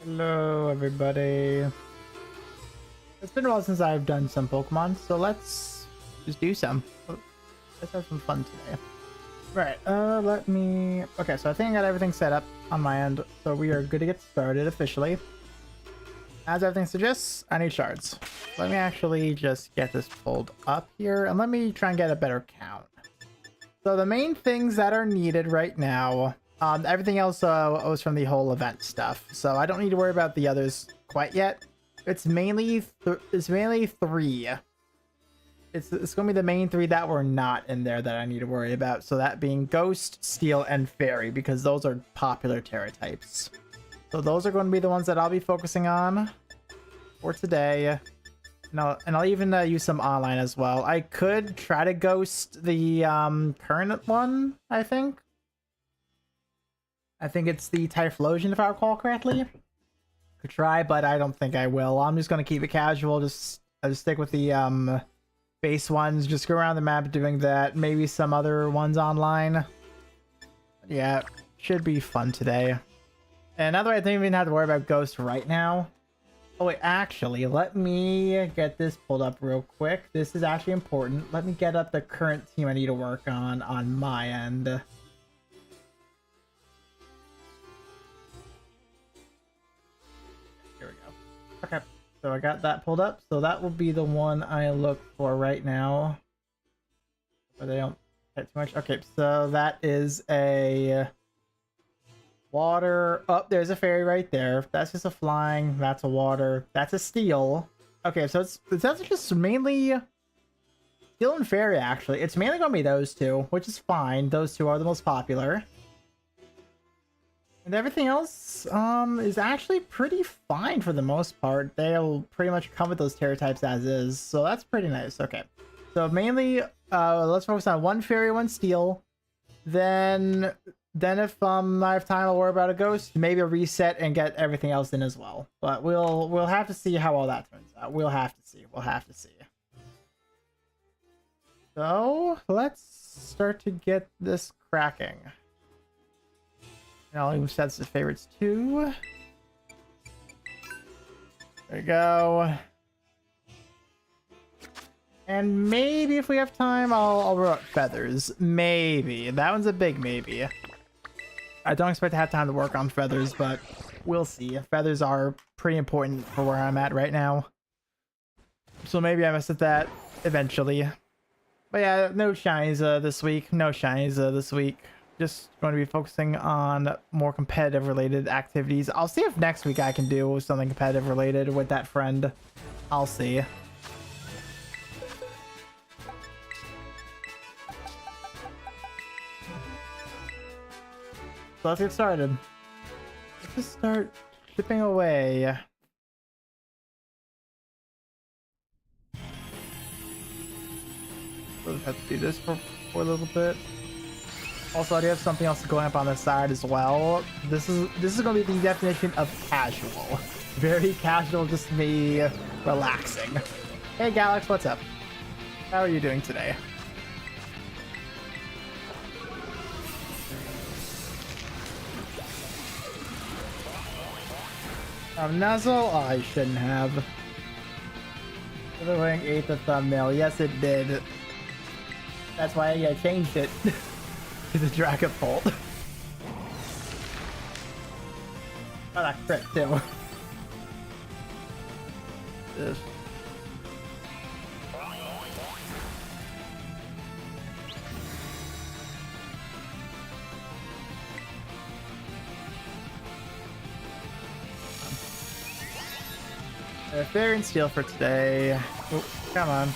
Hello, everybody. It's been a while since I've done some Pokemon, so let's just do some. Let's have some fun today. Right, let me... Okay, so I think I got everything set up on my end, so we are good to get started officially. As everything suggests, I need shards. Let me actually just get this pulled up here, and let me try and get a better count. So the main things that are needed right now... everything else was from the whole event stuff, so I don't need to worry about the others quite yet. It's mainly three. It's gonna be the main three that were not in there that I need to worry about. So that being Ghost, Steel, and Fairy, because those are popular Tera types. So those are going to be the ones that I'll be focusing on for today. And I'll even use some online as well. I could try to Ghost the current one, I think. I think it's the Typhlosion, if I recall correctly. Could try, but I don't think I will. I'm just going to keep it casual. I'll just stick with the base ones. Just go around the map doing that. Maybe some other ones online. Yeah, should be fun today. And now that I don't even have to worry about Ghost right now. Oh wait, actually, let me get this pulled up real quick. This is actually important. Let me get up the current team I need to work on my end. Here we go. Okay, so I got that pulled up. So that will be the one I look for right now. But they don't get too much. Okay, so that is a water. Oh, there's a fairy right there. That's just a flying. That's a water. That's a steel. Okay, so it's just mainly steel and fairy, actually. It's mainly going to be those two, which is fine. Those two are the most popular. And everything else is actually pretty fine for the most part. They'll pretty much come with those Tera types as is, so that's pretty nice. Okay, so mainly let's focus on one fairy, one steel. Then if I have time, I'll worry about a ghost, maybe a reset, and get everything else in as well. But we'll have to see how all that turns out. We'll have to see. So let's start to get this cracking. And I'll even set the favorites too. There we go. And maybe if we have time, I'll roll out feathers. Maybe. That one's a big maybe. I don't expect to have time to work on feathers, but we'll see. Feathers are pretty important for where I'm at right now. So maybe I mess with that eventually. But yeah, no shinies this week. No shinies this week. Just going to be focusing on more competitive related activities. I'll see if next week I can do something competitive related with that friend. I'll see. So let's get started. Let's just start chipping away. We'll have to do this for a little bit. Also, I do have something else going up on the side as well. This is going to be the definition of casual. Very casual, just me relaxing. Hey Galax, what's up? How are you doing today? Nuzzle? Oh, I shouldn't have. Everything ate the thumbnail. Yes, it did. That's why I changed it to the Dragapult. Oh, that crit too. Ugh. Fairy and Steel for today. Oh, come on.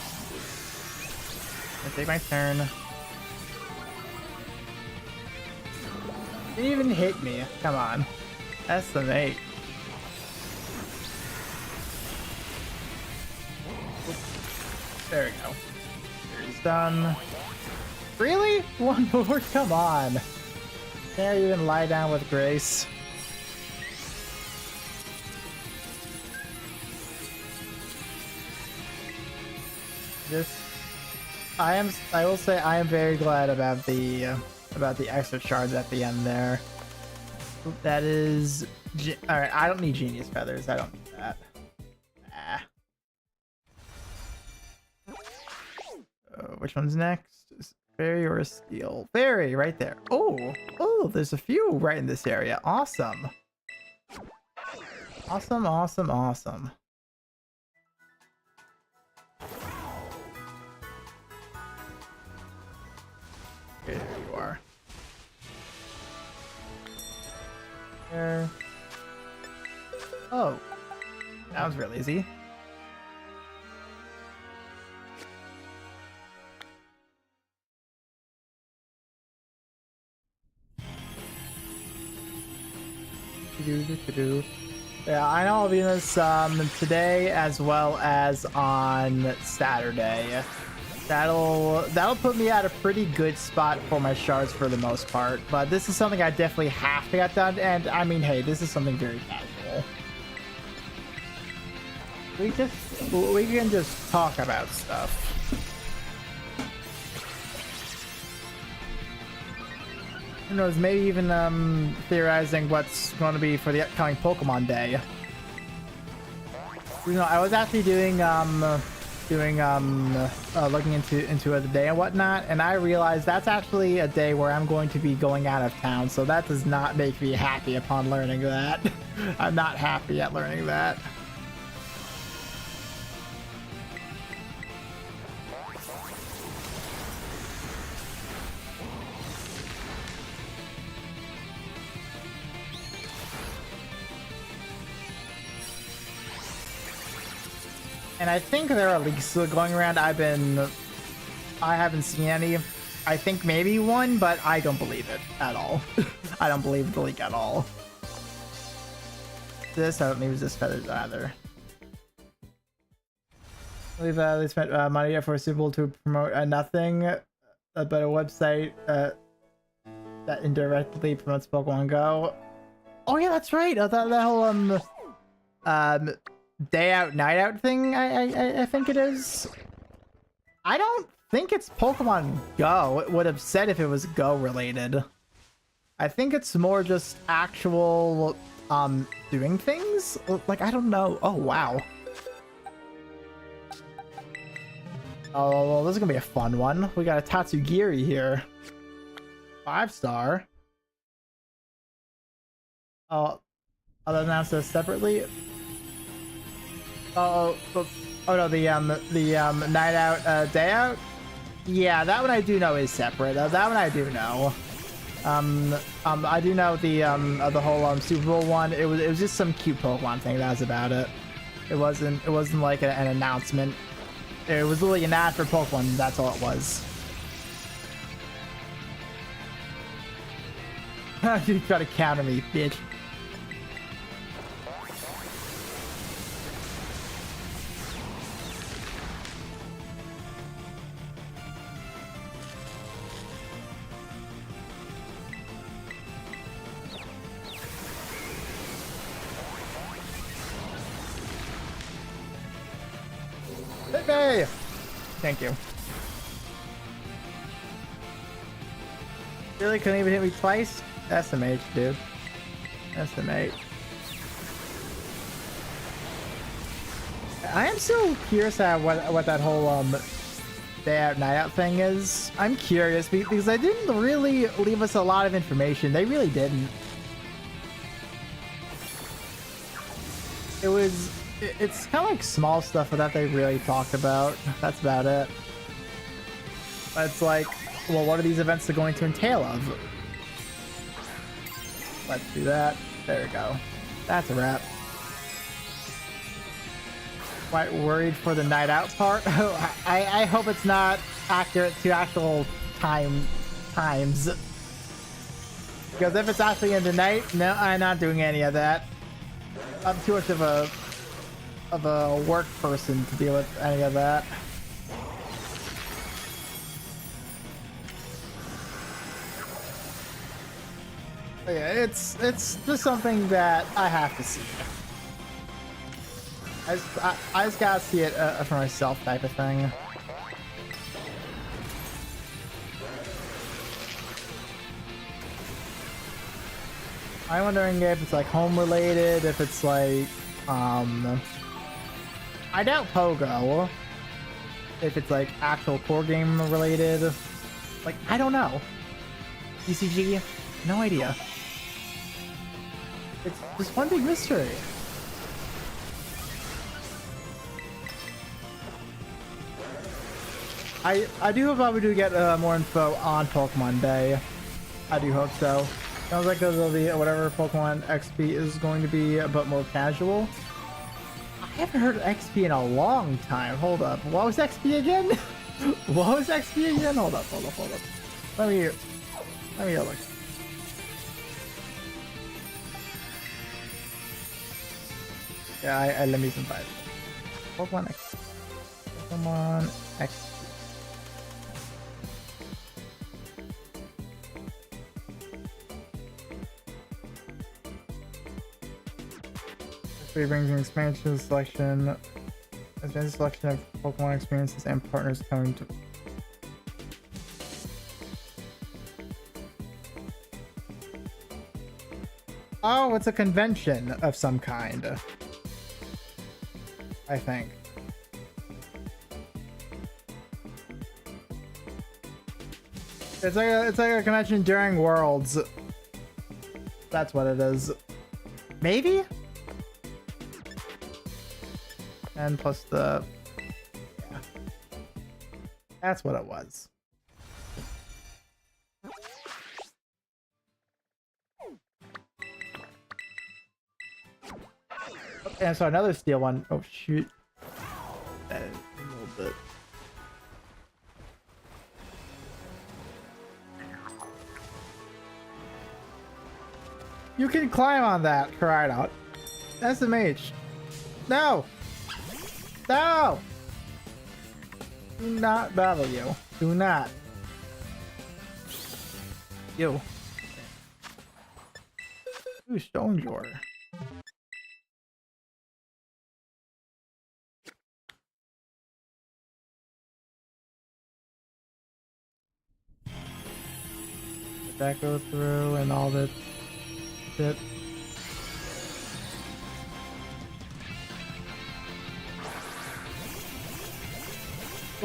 I'll take my turn. Didn't even hit me. Come on. Estimate. There we go. Fairy's done. Really? One more? Come on. Can't even lie down with grace. I will say I am very glad about the extra shards at the end there. That is All right, I don't need genius feathers. I don't need that. Ah. Which one's next? Fairy or a steel? Fairy, right there. Oh, there's a few right in this area. Awesome. Awesome, awesome, awesome. Okay, there you are. There. Oh, that was really easy. Yeah, I know I'll be in this today as well as on Saturday. That'll put me at a pretty good spot for my shards for the most part. But this is something I definitely have to get done, and I mean, hey, this is something very casual. We can just talk about stuff. Who knows, maybe even theorizing what's going to be for the upcoming Pokemon Day. You know, I was actually looking into the day and whatnot, and I realized that's actually a day where I'm going to be going out of town, so that does not make me happy upon learning that. I'm not happy at learning that. And I think there are leaks going around. I haven't seen any. I think maybe one, but I don't believe it at all. I don't believe the leak at all. I don't use this feathers either. I believe they spent money for a Super Bowl to promote nothing but a website that indirectly promotes Pokemon Go. Oh yeah, that's right. That whole day out, night out thing, I think it is. I don't think it's Pokemon Go. It would have said if it was Go related. I think it's more just actual doing things. Like, I don't know. Oh wow. Oh, well, this is gonna be a fun one. We got a Tatsugiri here. 5-star. Oh, I'll announce this separately. Oh no, the night out, day out. Yeah, that one I do know is separate. That one I do know. I do know the whole Super Bowl one. It was just some cute Pokemon thing. That was about it. It wasn't like an announcement. It was literally an ad for Pokemon. That's all it was. You try to counter me, bitch. Hey! Thank you. Really couldn't even hit me twice? SMH, dude. SMH. I am still curious at what that whole day out, night out thing is. I'm curious because they didn't really leave us a lot of information. They really didn't. It's kind of like small stuff that they really talked about. That's about it. But it's like, well, what are these events going to entail of? Let's do that. There we go. That's a wrap. Quite worried for the night out part. I hope it's not accurate to actual times. Because if it's actually in the night, no, I'm not doing any of that. I'm too much of a work person to deal with any of that. But yeah, it's just something that I have to see. I just gotta see it for myself, type of thing. I'm wondering if it's like home related, if it's like, I doubt Pogo. If it's like actual core game related. Like, I don't know. ECG? No idea. It's just one big mystery. I do hope we do get more info on Pokemon Day. I do hope so. Sounds like it'll be whatever Pokemon XP is going to be, but more casual. I haven't heard of XP in a long time. Hold up. What was XP again? What was XP again? Hold up. Let me look. Yeah, let me find it. Pokemon XP. Pokemon XP. It brings an expansion selection of Pokemon experiences and partners coming to. Oh, it's a convention of some kind. I think. It's like a convention during Worlds. That's what it is. Maybe? And plus the... yeah. That's what it was. Okay, so another steel one. Oh, shoot. A little bit. You can climb on that, cry out. SMH. No! No! Do not battle you. Do not. You. Ooh, Stone Drawer. Did that go through and all that shit?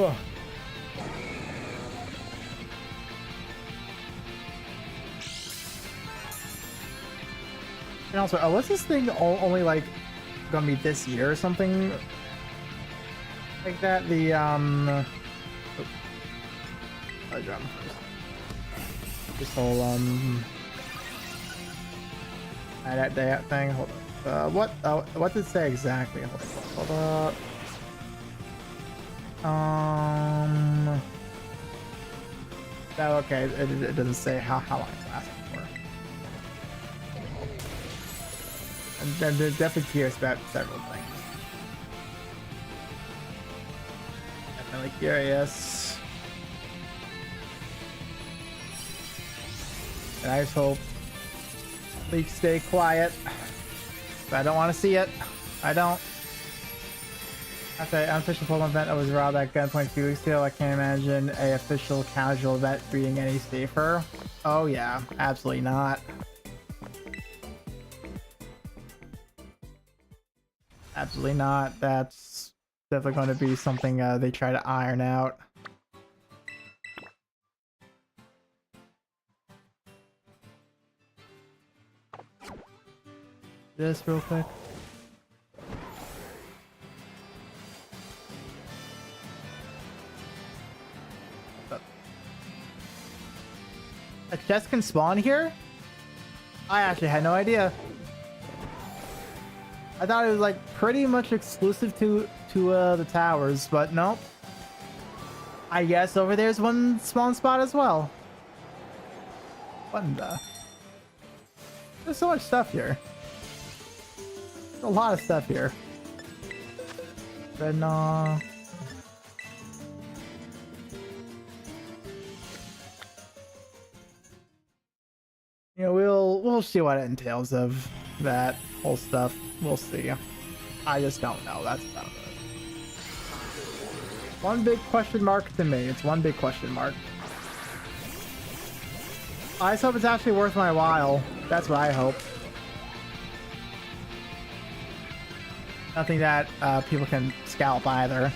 Oh. And also, what's this thing only like gonna be this year or something like that? The I dropped first. This whole that thing. Hold up. What did it say exactly? Hold up. Oh, okay. It doesn't say how long it's lasting for. And then they're definitely curious about several things. Definitely curious. And I just hope leaks stay quiet. But I don't want to see it. I don't. After an unofficial Pokemon event that was around at Gunpoint a few weeks ago, I can't imagine a official casual event being any safer. Oh yeah, absolutely not. Absolutely not. That's definitely going to be something they try to iron out. This real quick. A chest can spawn here? I actually had no idea. I thought it was like pretty much exclusive to the towers, but nope. I guess over there's one spawn spot as well. What in the? There's so much stuff here. There's a lot of stuff here. Dreadnought. You know, we'll see what it entails of that whole stuff. We'll see. I just don't know. That's about it. One big question mark to me. It's one big question mark. I just hope it's actually worth my while. That's what I hope. Nothing that people can scalp either.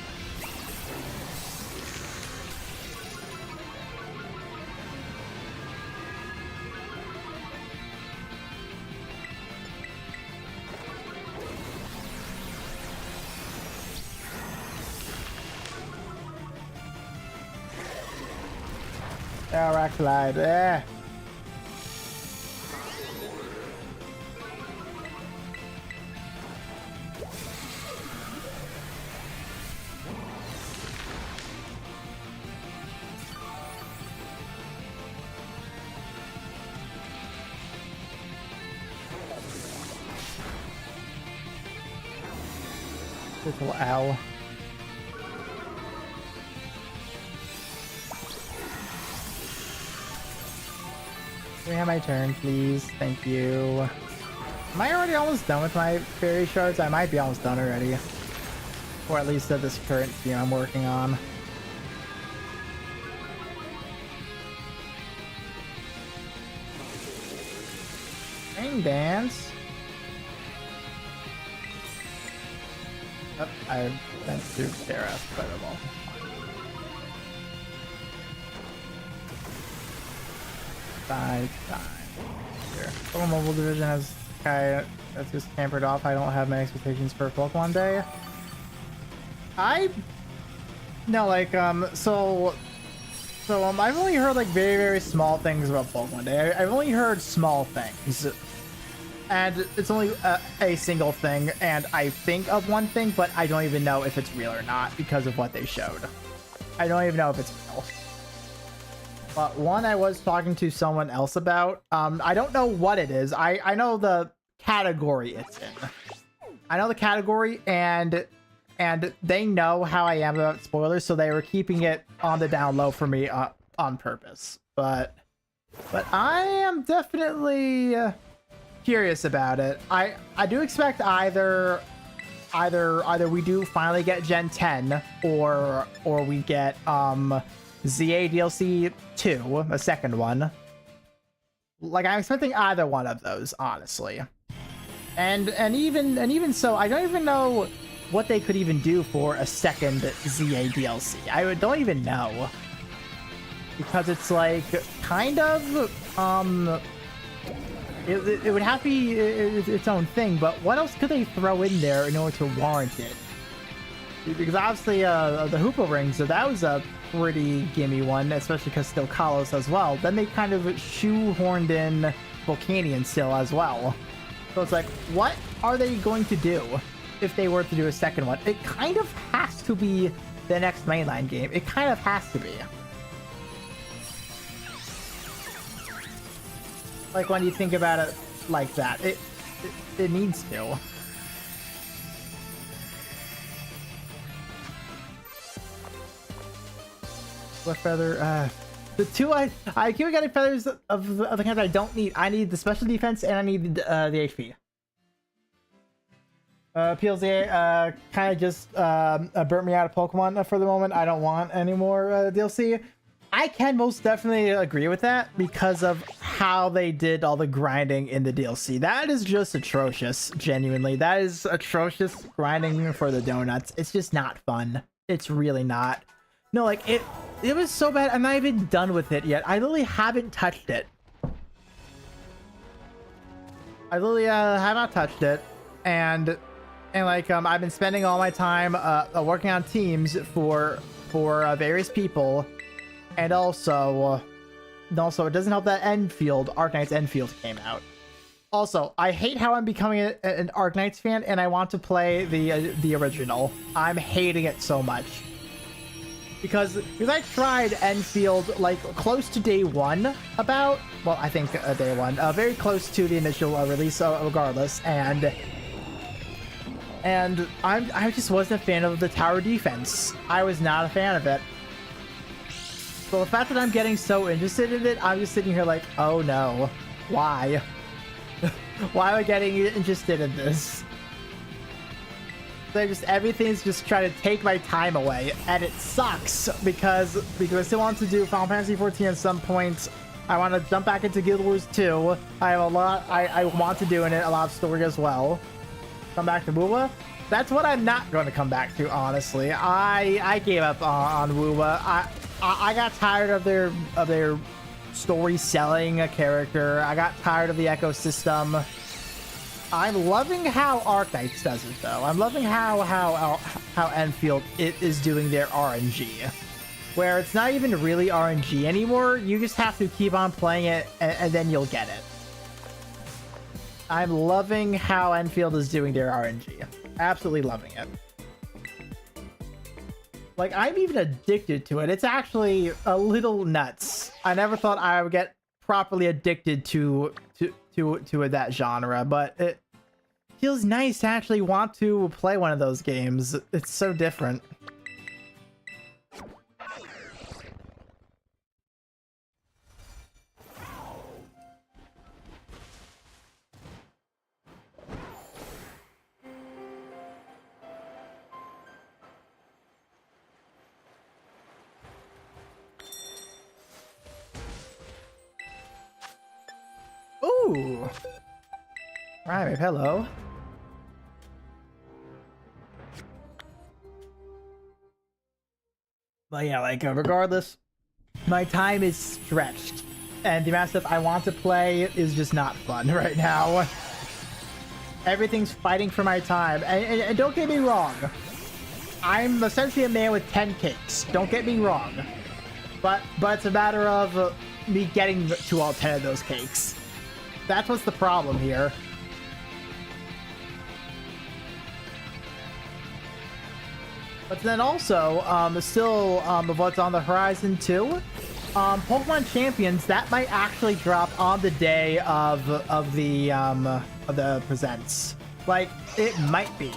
Oh, rock slide. Eh. Little owl. Can we have my turn, please? Thank you. Am I already almost done with my fairy shards? I might be almost done already. Or at least at this current team I'm working on. Rain dance. Oh, I meant to tera, but I won't. Time. Here. Pokemon Mobile Division has Kai that's just tampered off. I don't have my expectations for Pokemon Day. I've only heard like very, very small things about Pokemon Day. I've only heard small things. And it's only a single thing, and I think of one thing, but I don't even know if it's real or not because of what they showed. I don't even know if it's real. But one I was talking to someone else about, I don't know what it is. I know the category it's in. I know the category, and they know how I am about spoilers, so they were keeping it on the down low for me on purpose. But I am definitely curious about it. I do expect either we do finally get Gen 10 or we get ZA DLC 2, a second one. Like, I'm expecting either one of those, honestly. And even so, I don't even know what they could even do for a second ZA DLC. I don't even know, because it's like kind of it would have to be its own thing. But what else could they throw in there in order to warrant it? Because obviously the Hoopa rings, so that was a pretty gimme one, especially because still Kalos as well. Then they kind of shoehorned in Volcanion still as well. So it's like, what are they going to do if they were to do a second one? It kind of has to be the next mainline game. It kind of has to be. Like, when you think about it like that, it needs to. What feather? The two I keep getting feathers of the kinds I don't need. I need the special defense and I need the HP. PLZA kind of just burnt me out of Pokemon for the moment. I don't want any more DLC. I can most definitely agree with that because of how they did all the grinding in the DLC. That is just atrocious, genuinely. That is atrocious grinding for the donuts. It's just not fun. It's really not. No, like, it was so bad. I'm not even done with it yet. I literally haven't touched it. I literally have not touched it. And like, I've been spending all my time working on teams for various people. And also it doesn't help that Enfield, Arknight's Enfield came out. Also, I hate how I'm becoming an Arknights fan, and I want to play the original. I'm hating it so much. Because I tried Enfield like close to day one, well, I think day one, very close to the initial release, regardless, and I just wasn't a fan of the tower defense. I was not a fan of it. So the fact that I'm getting so interested in it, I'm just sitting here like, oh no, why? Why am I getting interested in this? Everything's just trying to take my time away, and it sucks because I still want to do Final Fantasy 14 at some point. I want to jump back into Guild Wars 2. I have a lot I want to do in it, a lot of story as well. Come back to Bula. That's what I'm not going to come back to, honestly. I gave up on Wuba. I got tired of their story selling a character. I got tired of the ecosystem. I'm loving how Arknights does it, though. I'm loving how Enfield is doing their RNG, where it's not even really RNG anymore. You just have to keep on playing it, and then you'll get it. I'm loving how Enfield is doing their RNG. Absolutely loving it. Like, I'm even addicted to it. It's actually a little nuts. I never thought I would get properly addicted to that genre, but it feels nice to actually want to play one of those games. It's so different. Ooh. Right, hello. But yeah, like, regardless, my time is stretched. And the amount of stuff I want to play is just not fun right now. Everything's fighting for my time. And don't get me wrong. I'm essentially a man with 10 cakes. Don't get me wrong. But it's a matter of me getting to all 10 of those cakes. That's what's the problem here. But then also, still of what's on the horizon too, Pokemon Champions, that might actually drop on the day of the presents. Like, it might be.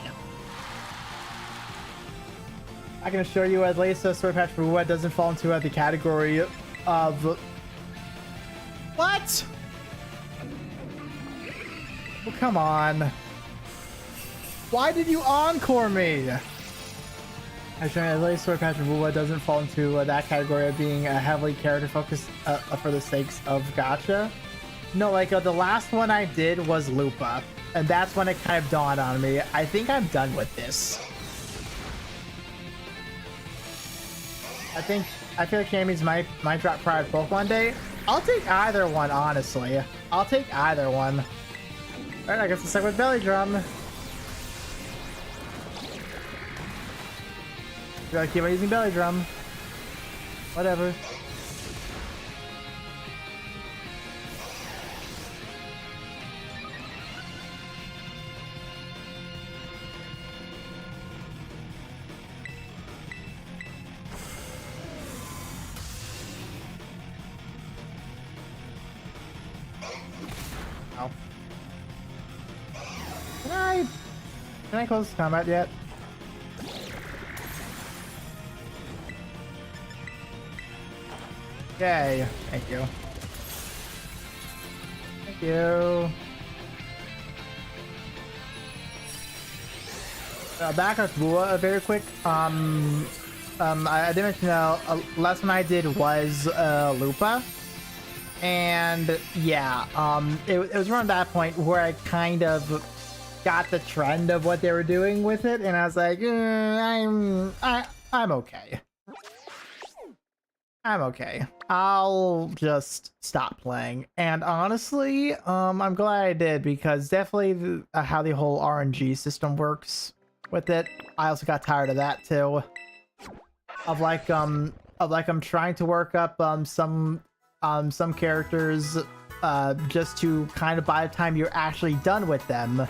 I can assure you, at least Sword Patch Ruwa doesn't fall into the category of what? Well, come on. Why did you encore me? Actually, at least Sword Patch Ruwa doesn't fall into that category of being heavily character focused for the sakes of gacha. No, like the last one I did was Lupa, and that's when it kind of dawned on me. I think I'm done with this. I feel like Champions might drop prior to Pokemon Day. I'll take either one, honestly. I'll take either one. Alright, I guess let's start with Belly Drum. Gotta keep on using Belly Drum. Whatever. Oh. Can I close combat yet? Okay, thank you. Thank you. Back on Lua very quick. I did mention last one I did was Lupa. And yeah, it was around that point where I kind of got the trend of what they were doing with it, and I was like, I'm okay. I'm okay. I'll just stop playing. And honestly, I'm glad I did, because definitely how the whole RNG system works with it, I also got tired of that too. Of like I'm trying to work up some characters just to kind of by the time you're actually done with them,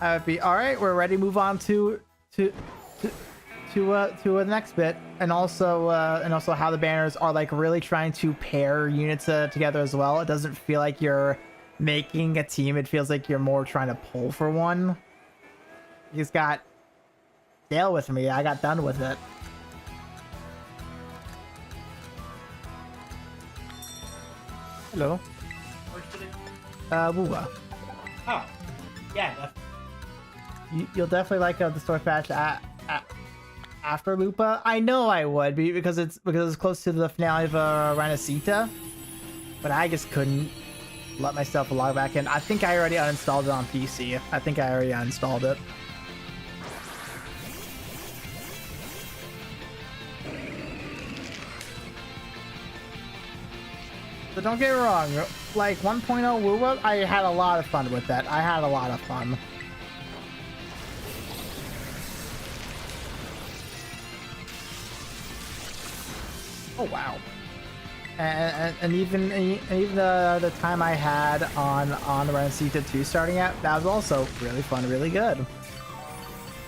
I would be all right. We're ready to move on to the next bit, and also how the banners are like really trying to pair units together as well. It doesn't feel like you're making a team. It feels like you're more trying to pull for one. You just got stale with me. I got done with it. Hello. Wuwa. Oh, yeah. You'll definitely like the Sword Patch after Lupa. I know I would because it's close to the finale of Ranacita, but I just couldn't let myself log back in. I think I already uninstalled it on PC. I think I already uninstalled it. But don't get me wrong, like 1.0 Wuwa, I had a lot of fun with that. I had a lot of fun. Oh wow. And even the time I had on the Renaissita 2 starting out, that was also really fun, really good.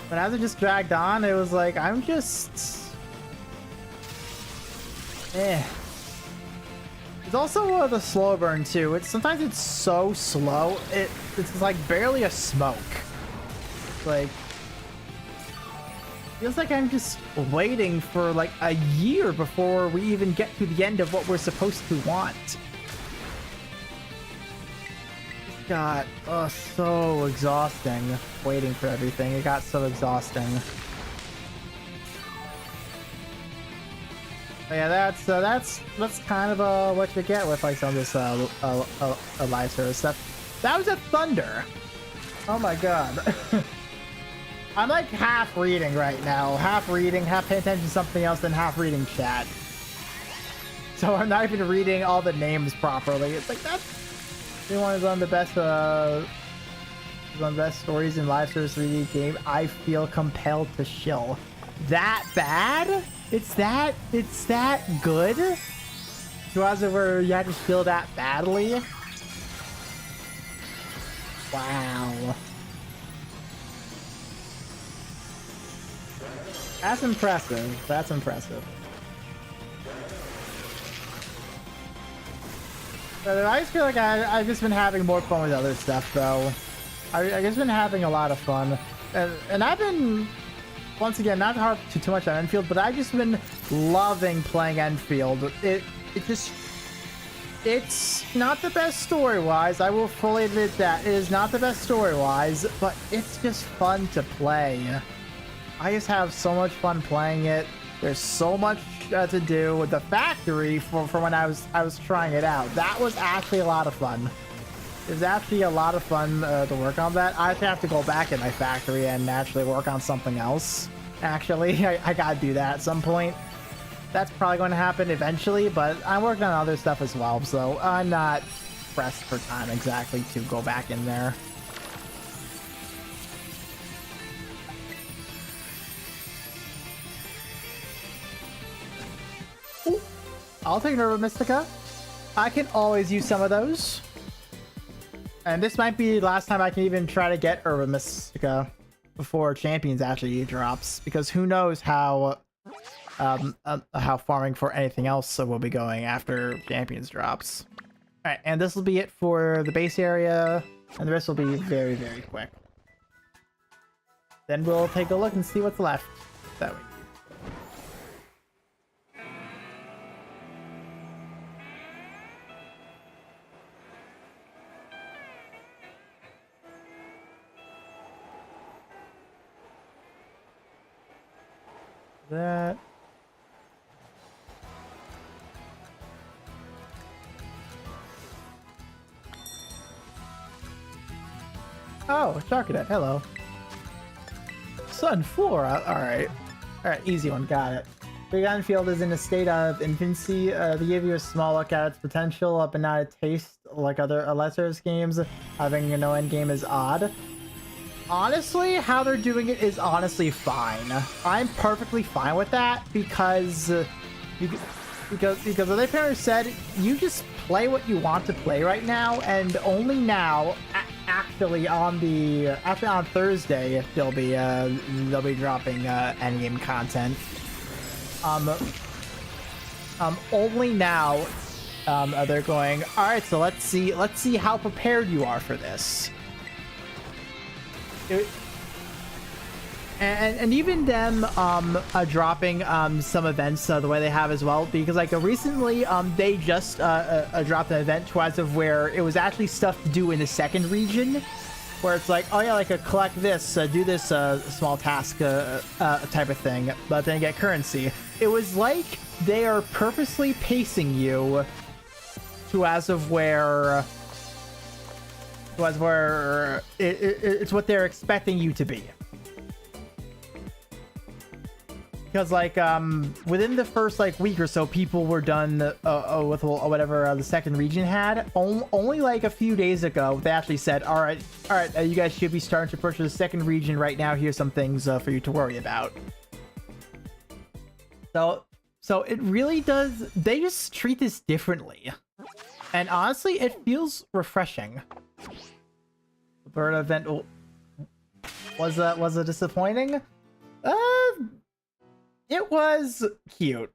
But as it just dragged on, it was like, I'm just... It's also the slow burn too. Sometimes it's so slow, it's like barely a smoke. Like, feels like I'm just waiting for like a year before we even get to the end of what we're supposed to want. It got so exhausting waiting for everything. It got so exhausting. But yeah, that's kind of what you get with like some of this live service stuff. That was a thunder. Oh my god. I'm like half reading right now. Half reading, half paying attention to something else, then half reading chat. So I'm not even reading all the names properly. It's like that's one of the best one of the best stories in live service 3D game. I feel compelled to shill. That bad? It's that good? Was it where you had to feel that badly? Wow. That's impressive. That's impressive. But I just feel like I've just been having more fun with other stuff, though. I've just been having a lot of fun. And I've been, once again, not to harp too much on Enfield, but I've just been loving playing Enfield. It's not the best story-wise. I will fully admit that. It is not the best story-wise, but it's just fun to play. I just have so much fun playing it. There's so much to do with the factory for when I was trying it out. That was actually a lot of fun. It was actually a lot of fun to work on that. I have to go back in my factory and actually work on something else. Actually, I gotta do that at some point. That's probably going to happen eventually, but I'm working on other stuff as well, so I'm not pressed for time exactly to go back in there. I'll take Nerva Mystica. I can always use some of those. And this might be the last time I can even try to get Herba Mystica before Champions actually drops, because who knows how farming for anything else will be going after Champions drops. Alright, and this will be it for the base area, and the rest will be very, very quick. Then we'll take a look and see what's left that we need. That. Oh, Sharkadet, hello. Sun 4, alright. Alright, easy one, got it. Big Enfield is in a state of infancy. They give you a small look at its potential, but not a taste like other lesser games. Having no end game is odd. Honestly, how they're doing it is honestly fine. I'm perfectly fine with that because other parents said you just play what you want to play right now, and only now, actually on Thursday they'll be dropping endgame content. Only now they're going, all right, so let's see how prepared you are for this. And even them dropping some events the way they have as well, because like recently they just dropped an event twice of where it was actually stuff to do in the second region, where it's like, oh yeah, like collect this, do this small task type of thing, but then get currency. It was like they are purposely pacing you to as of where it's what they're expecting you to be. because like within the first like week or so, people were done with whatever the second region had. Only like a few days ago, they actually said, all right, you guys should be starting to purchase the second region right now. Here's some things for you to worry about. So it really does. They just treat this differently, and honestly, it feels refreshing. The bird event was it disappointing? It was cute.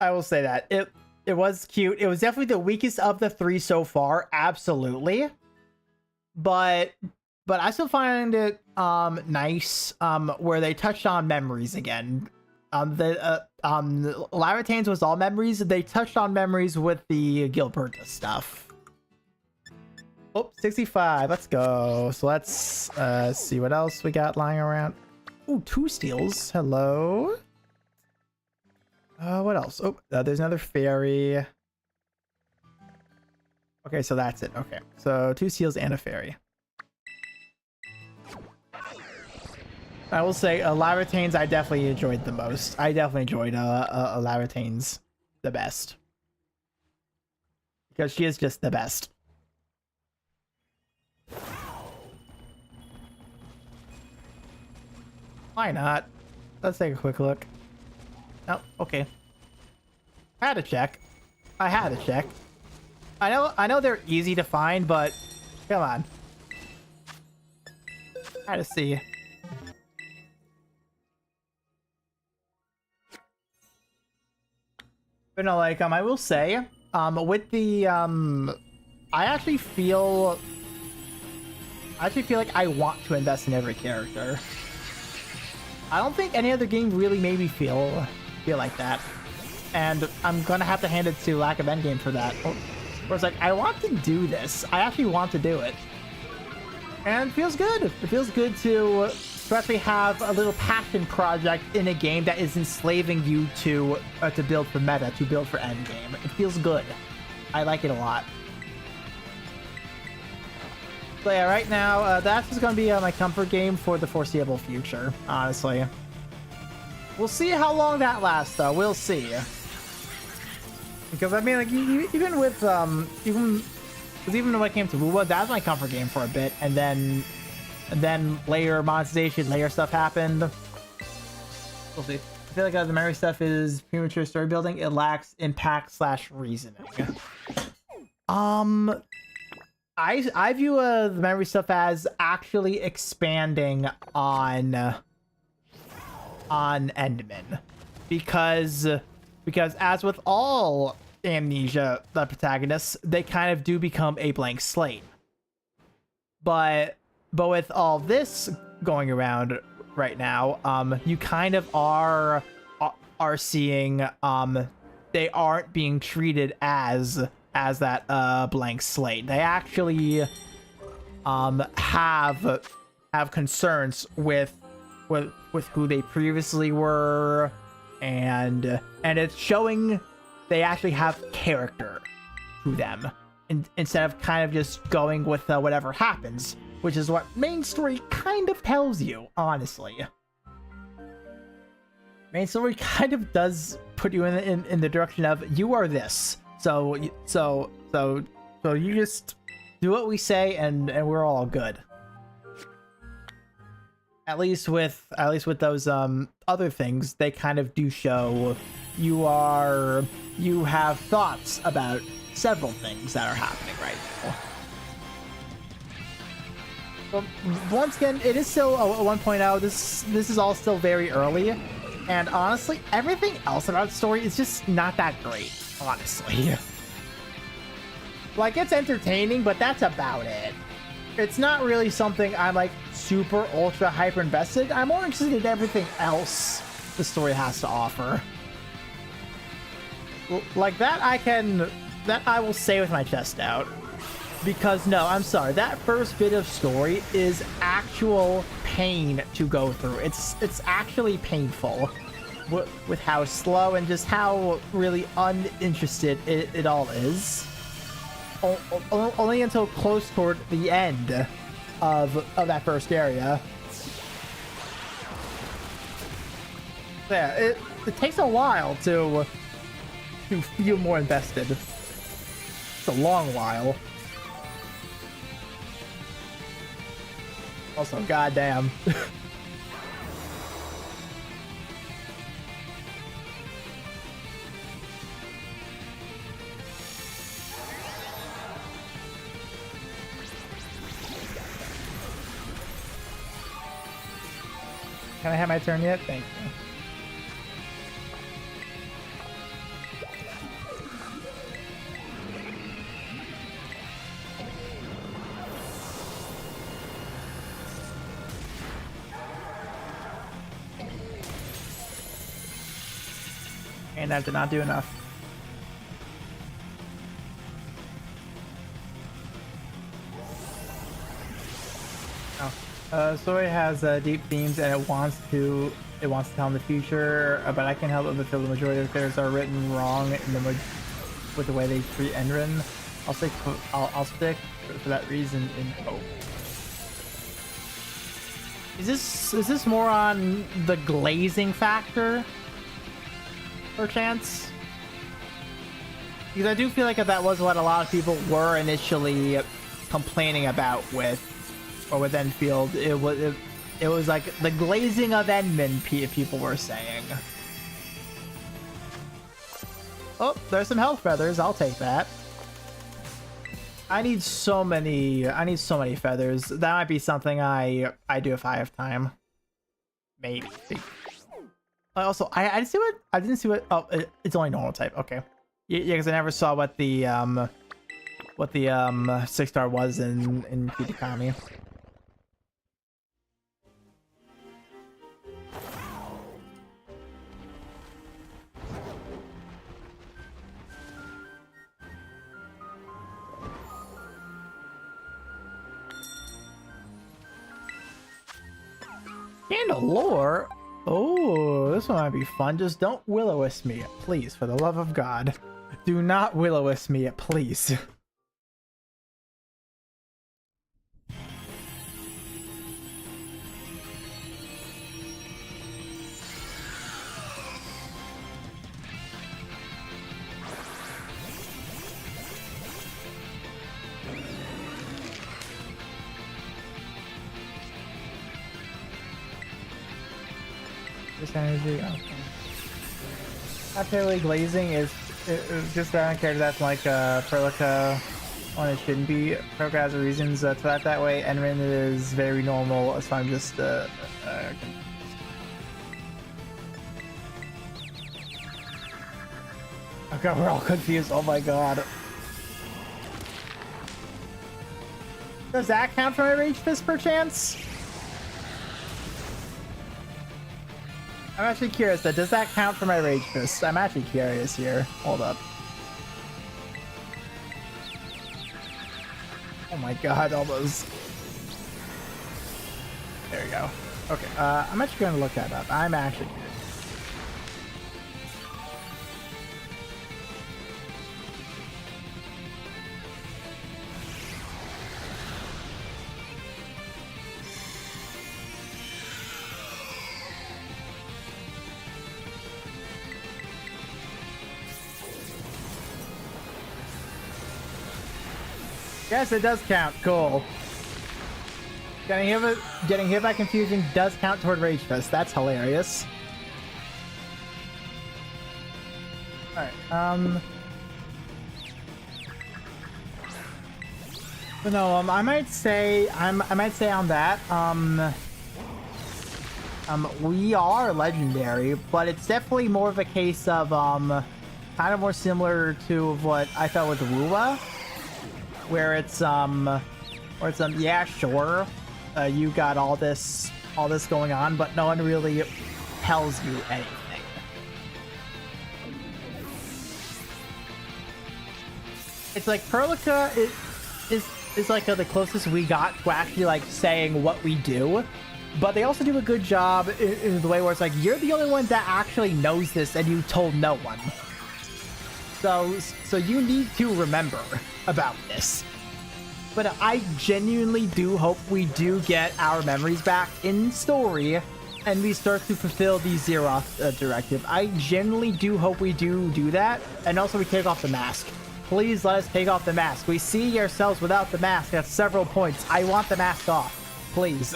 I will say that it was cute. It was definitely the weakest of the three so far, absolutely. But I still find it nice where they touched on memories again. Laratane's was all memories. They touched on memories with the Gilberta stuff. Oh, 65. Let's go. So let's see what else we got lying around. Ooh, 2 steals. Hello. What else? Oh, there's another fairy. Okay, so that's it. Okay, so 2 seals and a fairy. I will say Laratane's I definitely enjoyed the most. I definitely enjoyed Laratane's the best. Because she is just the best. Why not? Let's take a quick look. Oh, okay. I had to check. I know they're easy to find, but come on. I had to see. But no, like I will say, with the I actually feel like I want to invest in every character. I don't think any other game really made me feel like that, and I'm gonna have to hand it to Lack of Endgame for that. Where it's like I want to do this. I actually want to do it, and it feels good. It feels good to especially have a little passion project in a game that is enslaving you to build for meta, to build for endgame. It feels good. I like it a lot. So yeah, right now, that's just going to be my comfort game for the foreseeable future, honestly. We'll see how long that lasts, though. We'll see. Because, I mean, like, even with, even when it came to WoWa, that was my comfort game for a bit, and then layer monetization, layer stuff happened. We'll see. I feel like the memory stuff is premature story building. It lacks impact / reasoning. I view the memory stuff as actually expanding on Enderman, because as with all Amnesia the protagonists, they kind of do become a blank slate. But with all this going around right now, you kind of are seeing they aren't being treated as that blank slate. They actually have concerns with who they previously were, and it's showing they actually have character to them, instead of kind of just going with whatever happens, which is what main story kind of tells you, honestly. Main story kind of does put you in the direction of you are this. So you just do what we say, and we're all good. At least with those other things, they kind of do show you have thoughts about several things that are happening right now. But once again, it is still a 1.0. This is all still very early, and honestly, everything else about the story is just not that great. Honestly, like, it's entertaining, but that's about it. It's not really something I'm like super ultra hyper invested. I'm more interested in everything else the story has to offer. Like that I will say with my chest out, because no, I'm sorry, that first bit of story is actual pain to go through. It's actually painful with how slow and just how really uninterested it all is. Only until close toward the end of that first area. Yeah, it takes a while to feel more invested. It's a long while. Also, goddamn. Can I have my turn yet? Thank you. And that did not do enough. Story has deep themes and it wants to tell in the future, but I can't help but feel the majority of the characters are written wrong in with the way they treat Enrin. I'll stick for that reason in hope. Is this more on the glazing factor, perchance? Because I do feel like that was what a lot of people were initially complaining about with Enfield. It was like the glazing of Enman, people were saying. Oh, there's some health feathers. I'll take that. I need so many feathers. That might be something I do if I have time. Maybe. Also, I didn't see what. Oh, it's only normal type. Okay. Yeah, because I never saw what the 6-star was in Kitakami. Lore? Oh, this one might be fun. Just don't will-o-wisp me, please, for the love of God. Do not will-o-wisp me, please. This energy, okay. Not glazing is just that character that's like Perlica when it shouldn't be. Perlica has reasons to that way. Enrin is very normal, so I'm just oh god, we're all confused. Oh my god. Does that count for my Rage Fist perchance? I'm actually curious that does that count for my Rage Fist? I'm actually curious here. Hold up. Oh my god, almost. There we go. Okay, I'm actually going to look that up. I'm actually curious. Yes, it does count. Cool. Getting hit by confusion does count toward Rage Fist. That's hilarious. Alright, but no, I might say on that, we are legendary, but it's definitely more of a case of, kind of more similar to what I felt with Wuwa. Where it's yeah, sure, you got all this going on, but no one really tells you anything. It's like Perlica is like the closest we got to actually like saying what we do, but they also do a good job in the way where it's like you're the only one that actually knows this and you told no one. So you need to remember about this. But I genuinely do hope we do get our memories back in story and we start to fulfill the Zeroth directive. I genuinely do hope we do that, and also we take off the mask. Please let us take off the mask. We see ourselves without the mask at several points. I want the mask off. Please.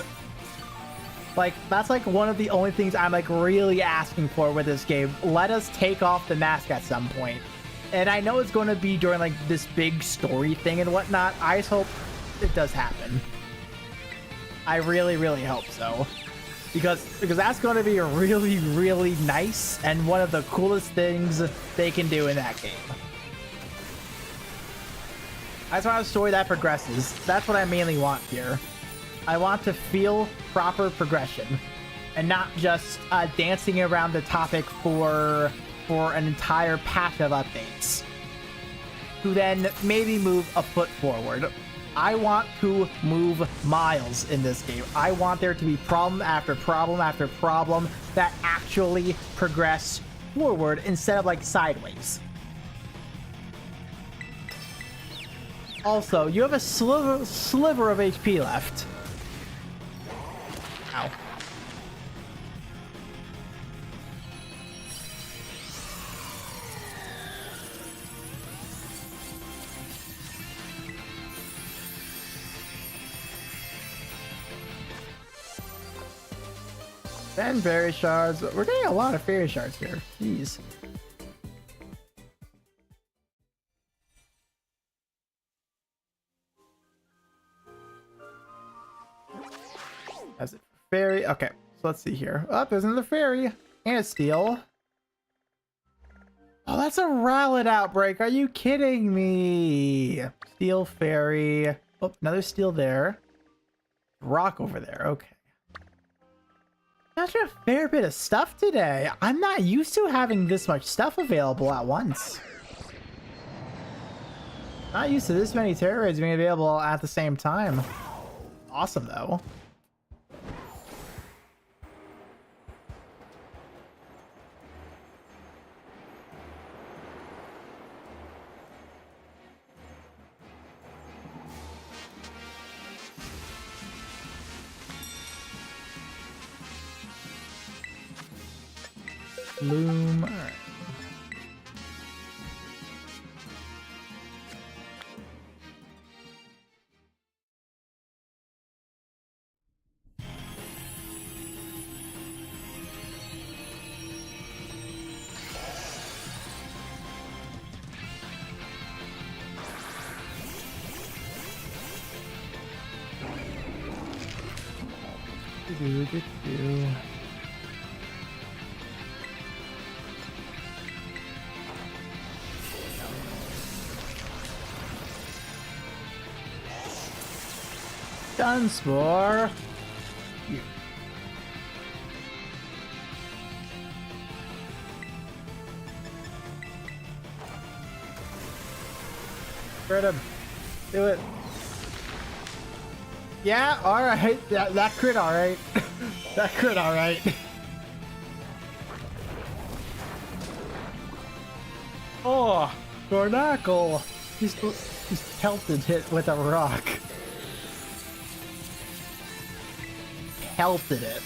Like, that's like one of the only things I'm like really asking for with this game. Let us take off the mask at some point. And I know it's going to be during like this big story thing and whatnot. I just hope it does happen. I really, really hope so. Because that's going to be really, really nice and one of the coolest things they can do in that game. I just want a story that progresses. That's what I mainly want here. I want to feel proper progression and not just dancing around the topic for an entire pack of updates to then maybe move a foot forward. I want to move miles in this game. I want there to be problem after problem after problem that actually progress forward instead of like sideways. Also, you have a sliver of HP left. Ow. And fairy shards. We're getting a lot of fairy shards here. Jeez. Has it fairy? Okay, so let's see here. Oh, there's another fairy and a steel. Oh, that's a Rowlet outbreak. Are you kidding me? Steel fairy. Oh, another steel there. Rock over there. Okay. That's a fair bit of stuff today. I'm not used to having this much stuff available at once. Not used to this many terrorists being available at the same time. Awesome though. Bloom. All right. Do. Dunsmore. Crit him. Do it. Yeah, alright. That crit alright. That crit alright. Oh, Gornacle. He's pelted it with a rock. Pelted it.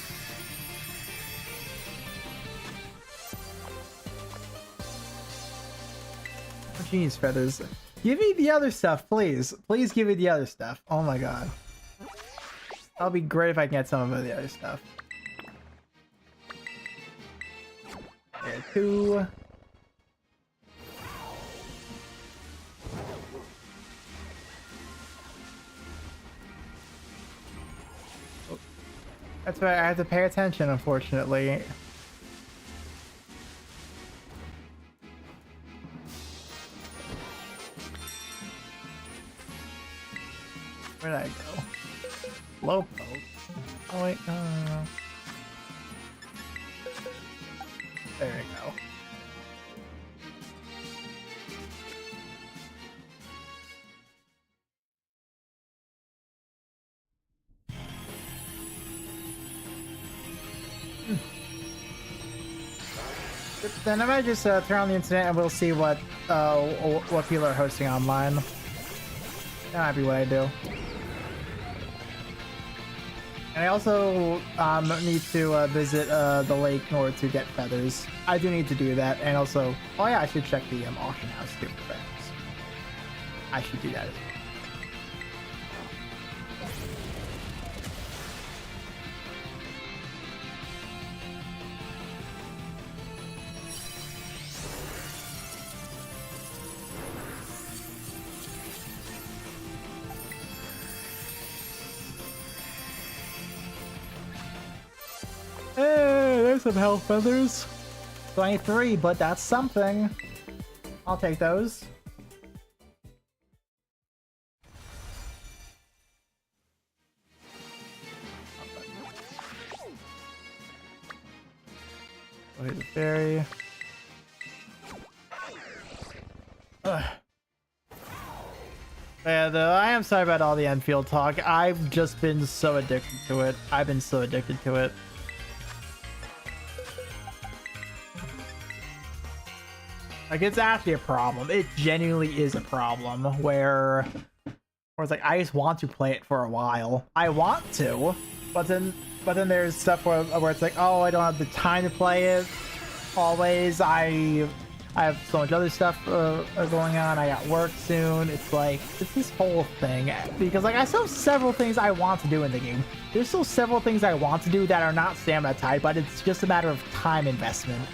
Genius feathers. Give me the other stuff, please. Please give me the other stuff. Oh my god. That'll be great if I can get some of the other stuff. There, 2. Oh. That's why I have to pay attention, unfortunately. Where did I go? Low poke. Oh wait, no. There we go. Then I might just turn on the internet and we'll see what people are hosting online. That might be what I do. And I also need to visit the lake in order to get feathers. I do need to do that. And also, oh yeah, I should check the auction house too for feathers. I should do that as well. Hey, there's some health feathers. 23, but that's something. I'll take those. Wait, the fairy. Ugh. Yeah, though, I am sorry about all the Enfield talk. I've just been so addicted to it. I've been so addicted to it. Like, it's actually a problem. It genuinely is a problem where it's like, I just want to play it for a while. I want to, but then there's stuff where it's like, oh, I don't have the time to play it. Always, I have so much other stuff going on. I got work soon. It's like, it's this whole thing. Because, like, I still have several things I want to do in the game. There's still several things I want to do that are not stamina tied, but it's just a matter of time investment.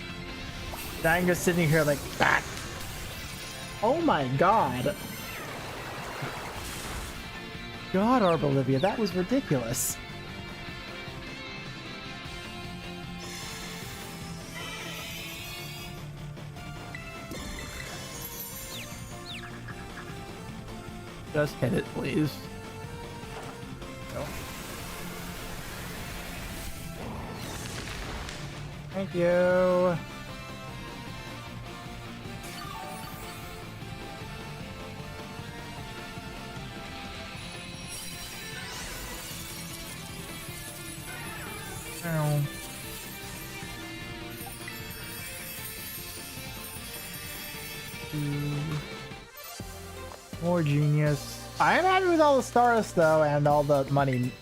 I'm just sitting here like that. Oh my god. God, Orb Olivia, that was ridiculous. Just hit it, please. No. Thank you. Ow. More genius. I'm happy with all the stars though, and all the money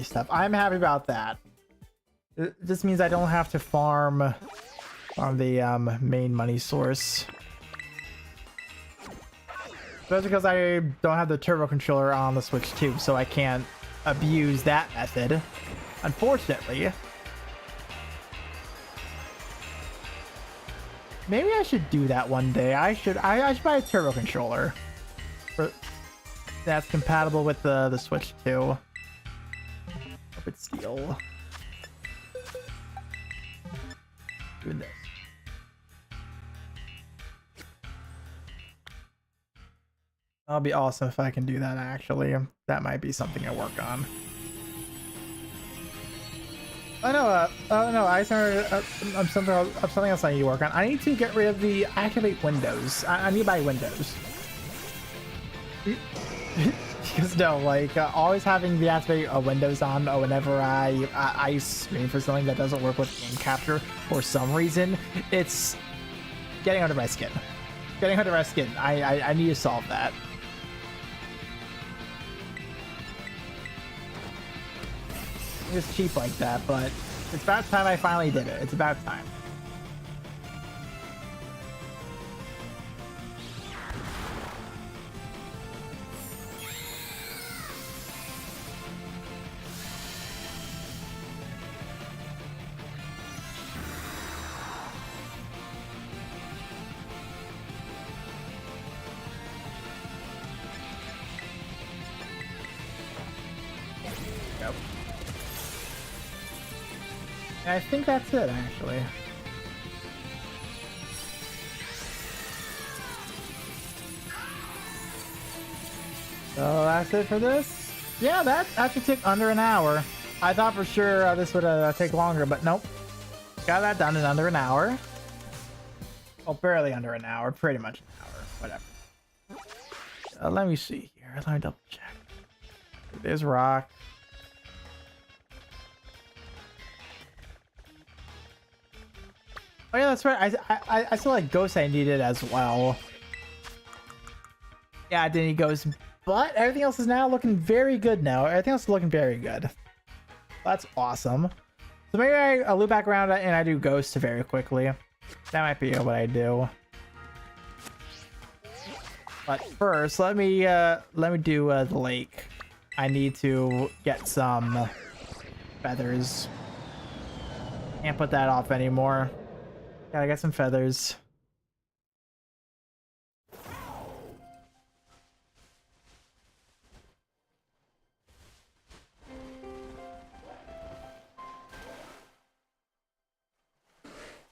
stuff. I'm happy about that. This means I don't have to farm on the main money source. That's because I don't have the turbo controller on the Switch 2, so I can't abuse that method. Unfortunately. Maybe I should do that one day. I should buy a turbo controller that's compatible with the Switch 2. Hope it's steel. Doing this. That'll be awesome if I can do that, actually. That might be something I work on. Oh no, I started something else I need to work on. I need to get rid of the activate windows. I need to buy windows. Because no, like always having the activate windows on whenever I screen for something that doesn't work with game capture for some reason, it's getting under my skin. Getting under my skin. I need to solve that. It's cheap like that, but it's about time I finally did it. It's about time. Yep. I think that's it, actually. So that's it for this? Yeah, that actually took under an hour. I thought for sure this would take longer, but nope. Got that done in under an hour. Well, barely under an hour. Pretty much an hour. Whatever. Let me see here. Let me double check. There's rock. Oh yeah, that's right. I still like ghosts I needed as well. Yeah, I didn't need ghosts, but everything else is now looking very good now. Everything else is looking very good. That's awesome. So maybe I loop back around and I do Ghost very quickly. That might be what I do. But first, let me do the lake. I need to get some feathers. Can't put that off anymore. Gotta get some feathers.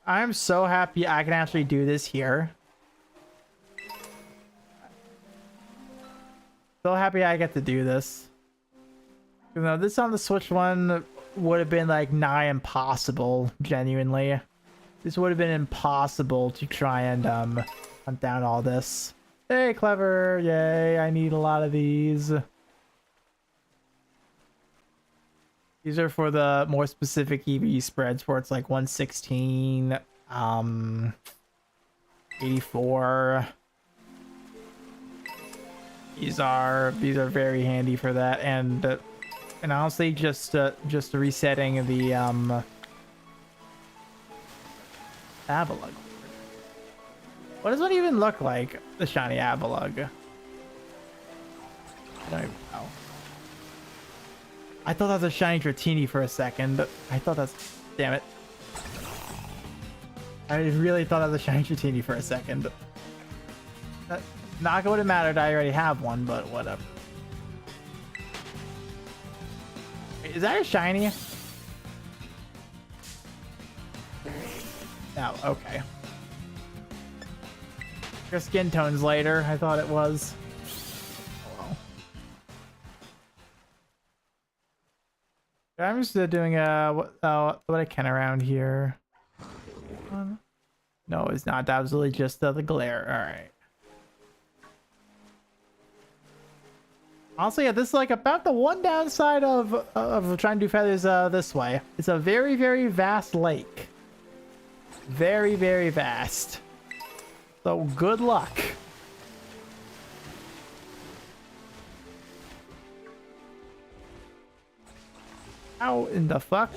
I'm so happy I can actually do this here. So happy I get to do this. You know, this on the Switch one would have been like nigh impossible, genuinely. This would have been impossible to try and hunt down all this. Hey, clever! Yay, I need a lot of these. These are for the more specific EV spreads where it's like 116, 84. These are very handy for that, and honestly, just resetting the Avalug. What does one even look like? The shiny Avalug. I don't even know. I thought that was a shiny Dratini for a second. I thought that's... Damn it. I really thought that was a shiny Dratini for a second. Not would have mattered, I already have one, but whatever. Wait, is that a shiny? No, okay. Your skin tone's later, I thought it was. I'm just doing what I can around here. No, it's not. That was really just the glare. All right. Honestly, yeah, this is like about the one downside of trying to do feathers this way. It's a very, very vast lake. Very, very vast. So good luck. How in the fuck?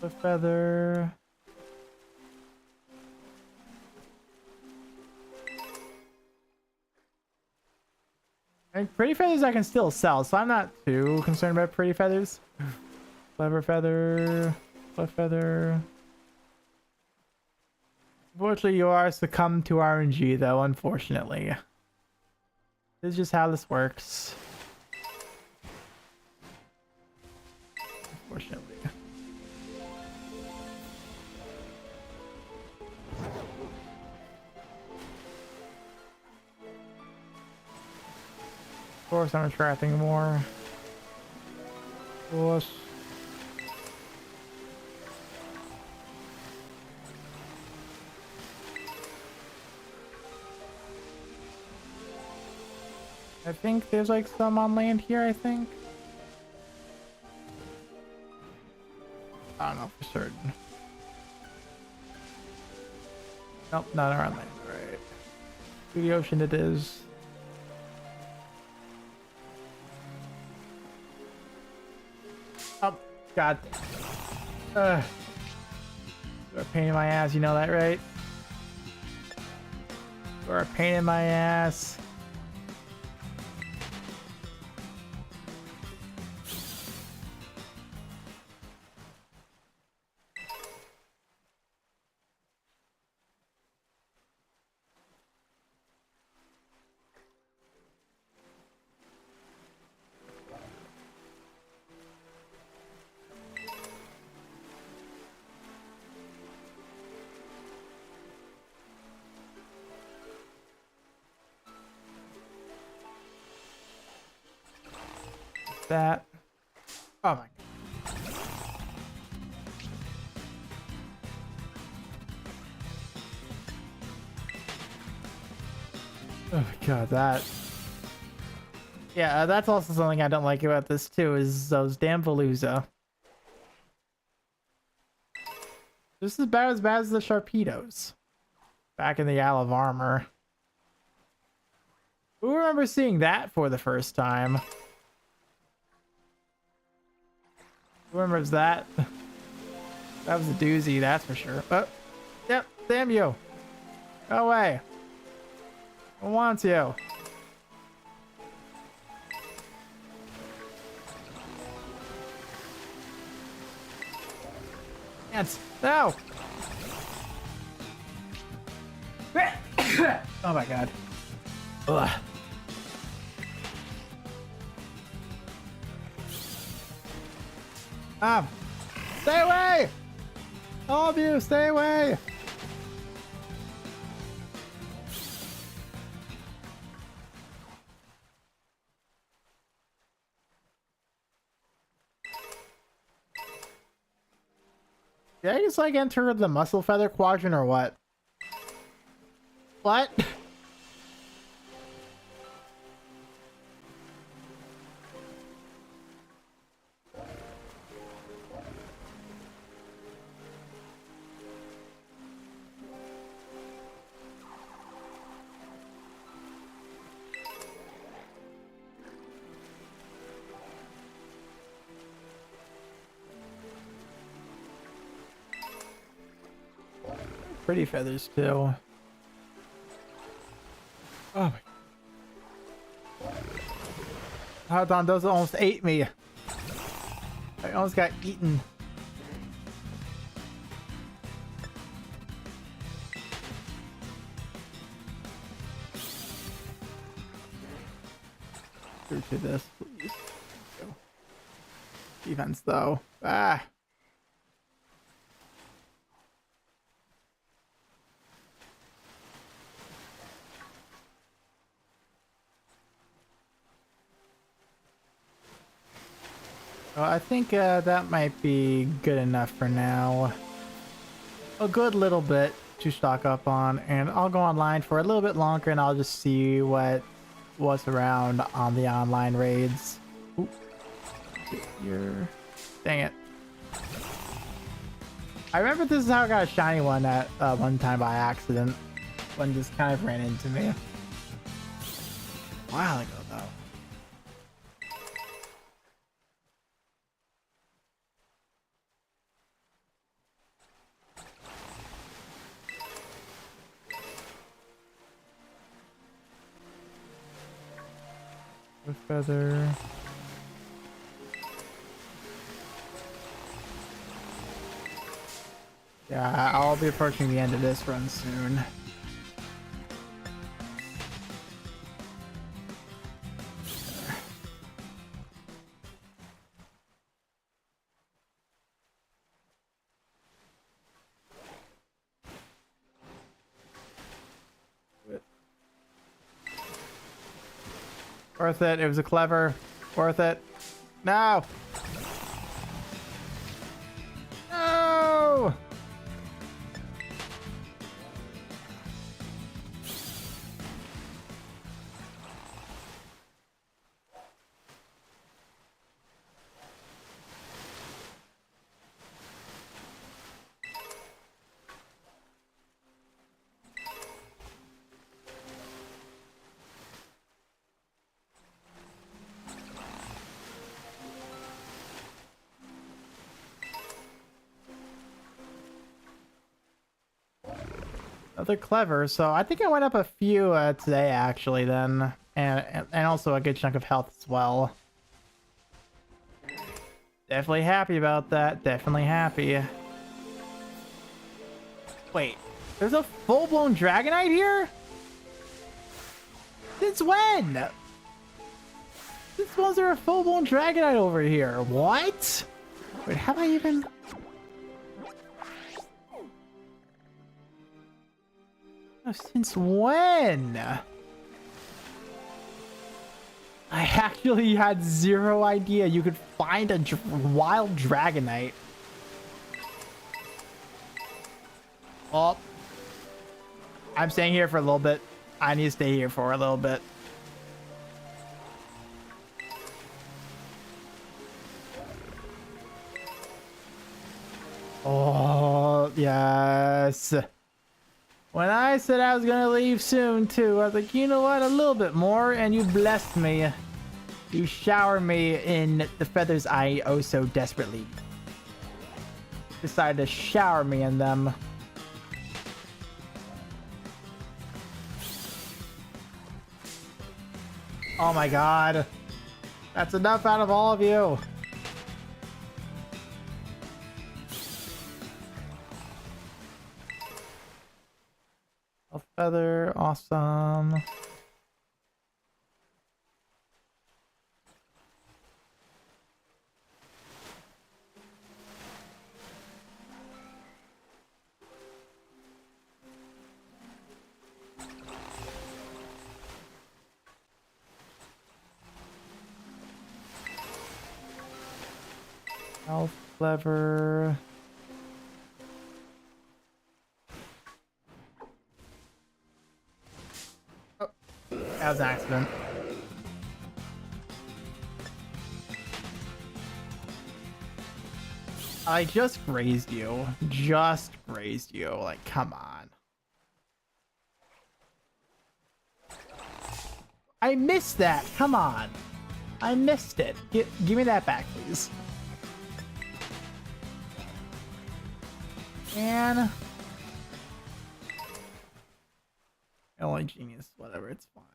The feather. And pretty feathers I can still sell, so I'm not too concerned about pretty feathers. Clever feather. Clever feather. Unfortunately, you are succumb to RNG, though, unfortunately. This is just how this works. Unfortunately. Of course, I'm attracting more. Of course. I think there's like some on land here, I think. I don't know for certain. Nope, not around land. Alright. To the ocean it is. Oh, god. You're a pain in my ass, you know that, right? You're a pain in my ass. That. Oh my god. Oh my god, that. Yeah, that's also something I don't like about this too, is those damn Veluza. This is about as bad as the Sharpedos. Back in the Isle of Armor. Who remembers seeing that for the first time? Who remembers that? That was a doozy, that's for sure. Oh, yep, damn you. Go away. I want you. Ants, no! Oh my god. Ugh. Stay away! All of you, stay away! Did I just like enter the muscle feather quadrant or what? What? Pretty feathers too. Oh my. Hold on, those almost ate me. I almost got eaten. Through to this, please. Go. Defense though. Ah. Well, I think that might be good enough for now. A good little bit to stock up on, and I'll go online for a little bit longer and I'll just see what's around on the online raids. Oop. You're... Dang it. I remember this is how I got a shiny one at one time by accident. One just kind of ran into me. A while ago though. With feather. Yeah, I'll be approaching the end of this run soon. Worth it. It was a clever. Worth it. No! No! They're clever, so I think I went up a few today actually then, and also a good chunk of health as well. Definitely happy about that. Definitely happy. Wait, there's a full-blown Dragonite here? Since when? Since was there a full-blown Dragonite over here? What? Wait, have I even... Since when? I actually had zero idea you could find a wild Dragonite. Oh. I'm staying here for a little bit. I need to stay here for a little bit. Oh, yes. When I said I was gonna leave soon too, I was like, you know what, a little bit more, and you blessed me. You shower me in the feathers I oh so desperately decided to shower me in them. Oh my god. That's enough out of all of you. A feather, awesome. How clever. Oh, that was an accident. I just grazed you. Just grazed you. Like, come on. I missed that. Come on. I missed it. Give me that back, please. And only genius, whatever, it's fine.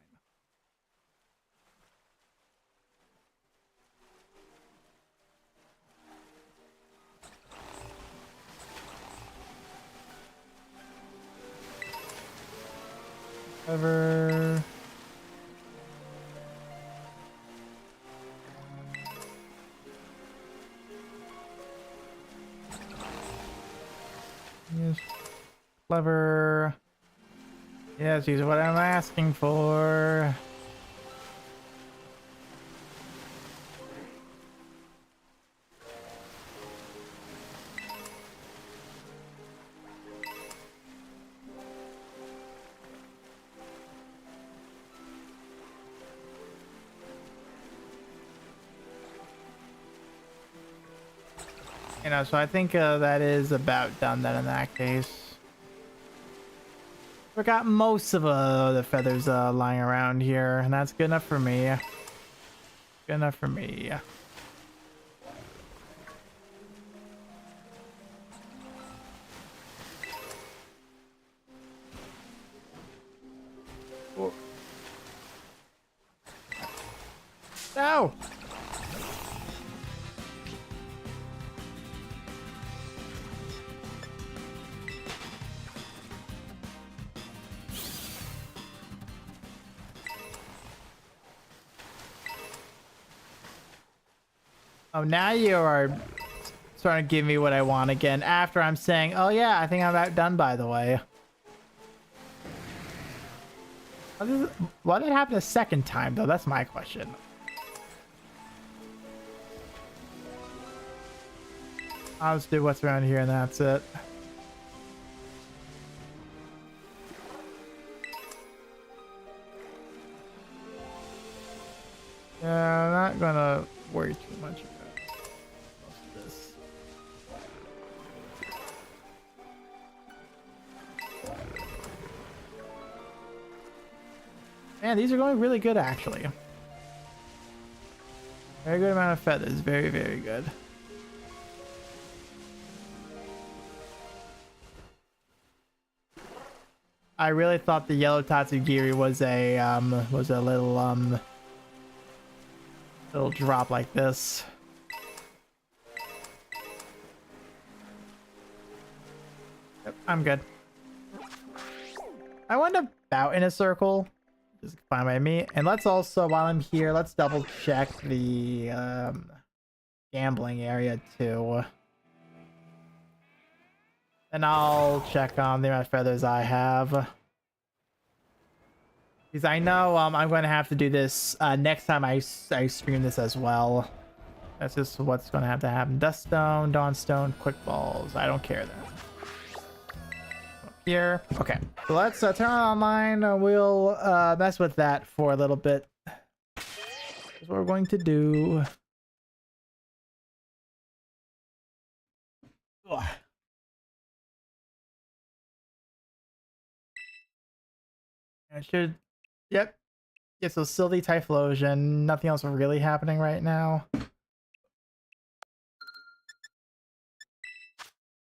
Whatever. Yes. Clever. Yes, he's what I'm asking for. You know, so I think that is about done then in that case. Forgot most of the feathers lying around here, and that's good enough for me. Good enough for me. Whoa. No! Oh, now you are starting to give me what I want again after I'm saying, oh yeah, I think I'm outdone, by the way. Why did it happen a second time, though? That's my question. I'll just do what's around here and that's it. Yeah, I'm not gonna worry too much about most of this. Man, these are going really good, actually. Very good amount of feathers. Very, very good. I really thought the yellow Tatsugiri was a little drop like this. Yep, I'm good. I went about in a circle. Just fine by me. And let's also, while I'm here, let's double check the gambling area too. And I'll check on the amount of feathers I have. Because I know I'm going to have to do this next time I stream this as well. That's just what's going to have to happen. Duststone, Dawnstone, Quick Balls. I don't care then. Here. Okay. So let's turn on online. We'll mess with that for a little bit. That's what we're going to do. Ugh. I should. Yep. Yeah, so still the Typhlosion. Nothing else really happening right now.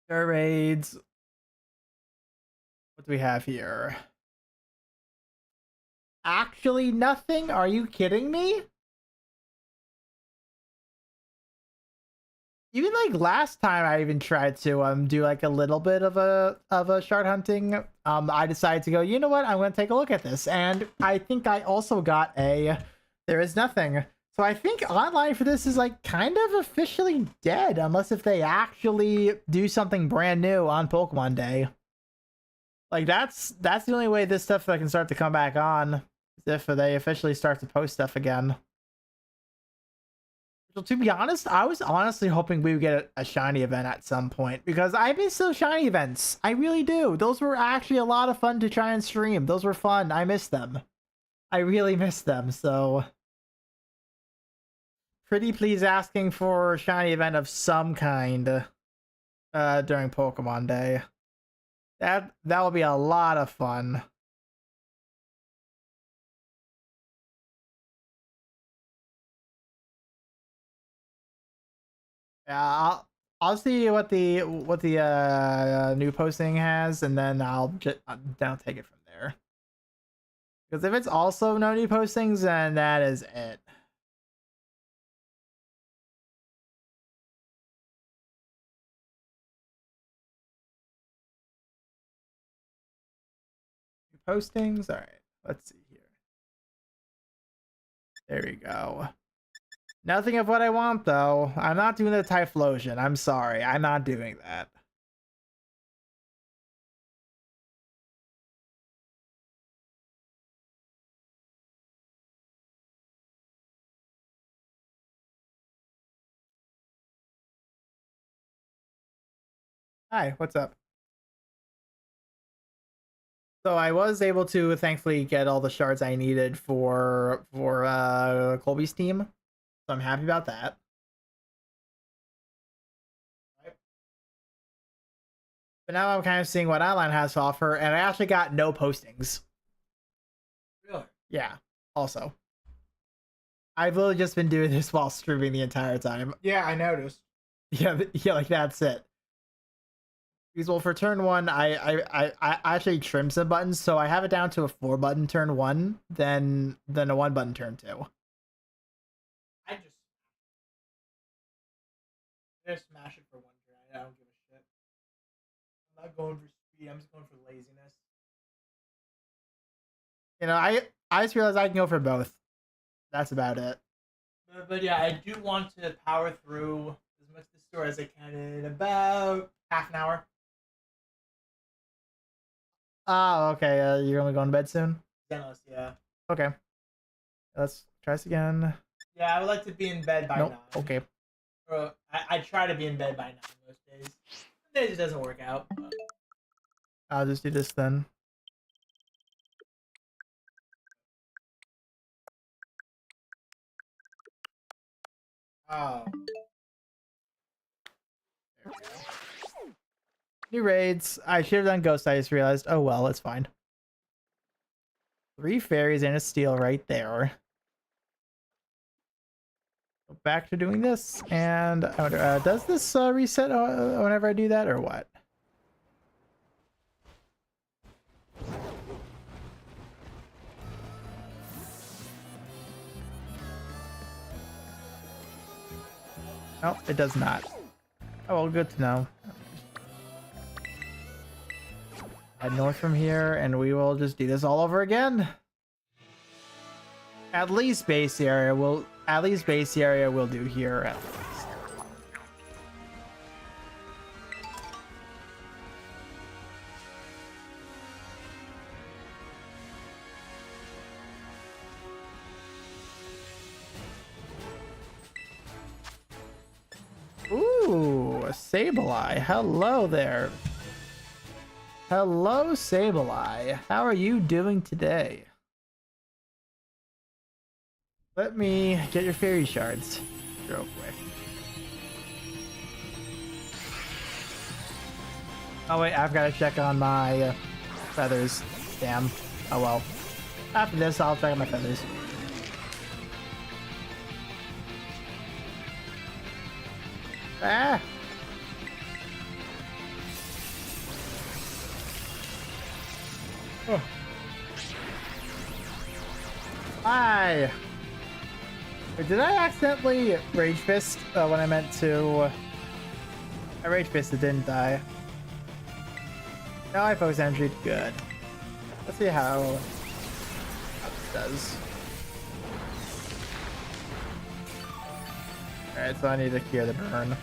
Raids. What do we have here? Actually, nothing? Are you kidding me? Even like last time I even tried to do like a little bit of a shard hunting. I decided to go, you know what, I'm gonna take a look at this. And I think I also got a there is nothing. So I think online for this is like kind of officially dead, unless if they actually do something brand new on Pokemon Day. Like that's the only way this stuff can start to come back on, is if they officially start to post stuff again. So to be honest, I was honestly hoping we would get a shiny event at some point, because I miss those shiny events. I really do. Those were actually a lot of fun to try and stream. Those were fun. I miss them. I really miss them. So pretty please asking for a shiny event of some kind during Pokemon Day. That will be a lot of fun. Yeah, I'll see what the new posting has, and then I'll take it from there. Because if it's also no new postings, then that is it. New postings. All right, let's see here. There we go. Nothing of what I want, though. I'm not doing the Typhlosion. I'm sorry. I'm not doing that. Hi, what's up? So I was able to thankfully get all the shards I needed for Colby's team. So I'm happy about that. But now I'm kind of seeing what Outline has to offer, and I actually got no postings. Really? Yeah, also. I've literally just been doing this while streaming the entire time. Yeah, I noticed. Yeah, like that's it. Because well, for turn one, I actually trimmed some buttons, so I have it down to a 4-button turn one, then a 1-button turn two. I just smash it for one turn. I don't give a shit. I'm not going for speed. I'm just going for laziness. You know, I just realized I can go for both. That's about it. But yeah, I do want to power through as much of the story as I can in about half an hour. Oh, okay. You're only going to bed soon? Zenless, yeah. Okay. Let's try this again. Yeah, I would like to be in bed by 9. Okay. Or I try to be in bed by 9 most days. Some days it doesn't work out. But... I'll just do this then. Oh. New raids. I should have done ghost. I just realized. Oh well, it's fine. 3 fairies and a steel right there. Go back to doing this, and I wonder, does this reset whenever I do that, or what? No, it does not. Oh well, good to know. Head north from here, and we will just do this all over again. At least base area will do here at least. Ooh, a Sableye. Hello there. Hello, Sableye. How are you doing today? Let me get your fairy shards real quick. Oh wait, I've got to check on my feathers. Damn. Oh well. After this, I'll check out my feathers. Ah! Oh. Hi! Wait, did I accidentally Rage Fist when I meant to... I Rage Fisted, didn't I? Now I focus energy. Good. Let's see how this does. Alright, so I need to cure the burn.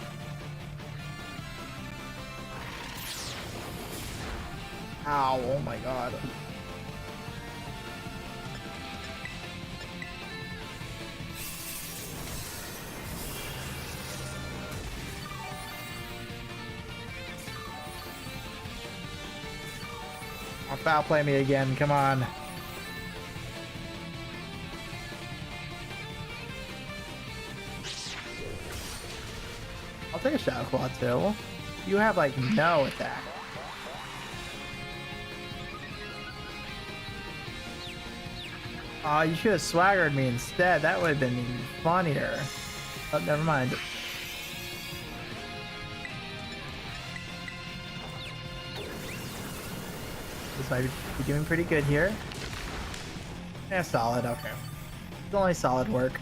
Ow, oh my god. Oh, foul play me again, come on. I'll take a Shadow Claw too. You have like no attack. Oh, you should have swaggered me instead. That would have been even funnier. Oh, never mind. This might be doing pretty good here. Yeah, solid. Okay. It's only solid work.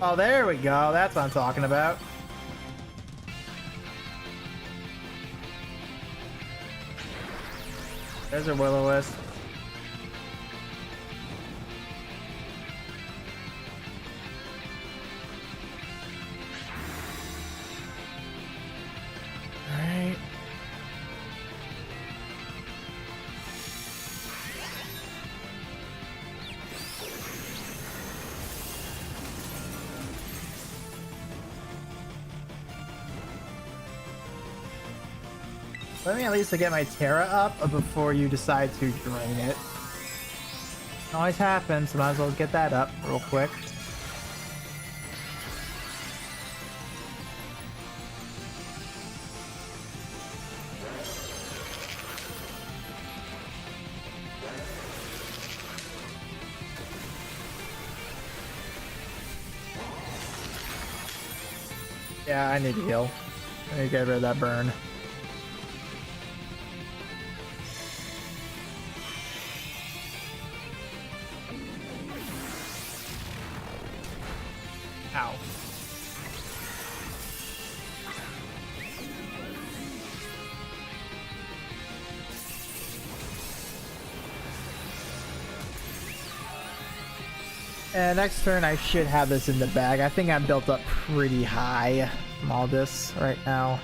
Oh, there we go. That's what I'm talking about. There's a Will-O-Wisp. Alright. Let me at least get my Tera up before you decide to drain it. Always happens, so might as well get that up real quick. Yeah, I need to heal. I need to get rid of that burn. Ow. And next turn I should have this in the bag. I think I'm built up pretty high from all this right now.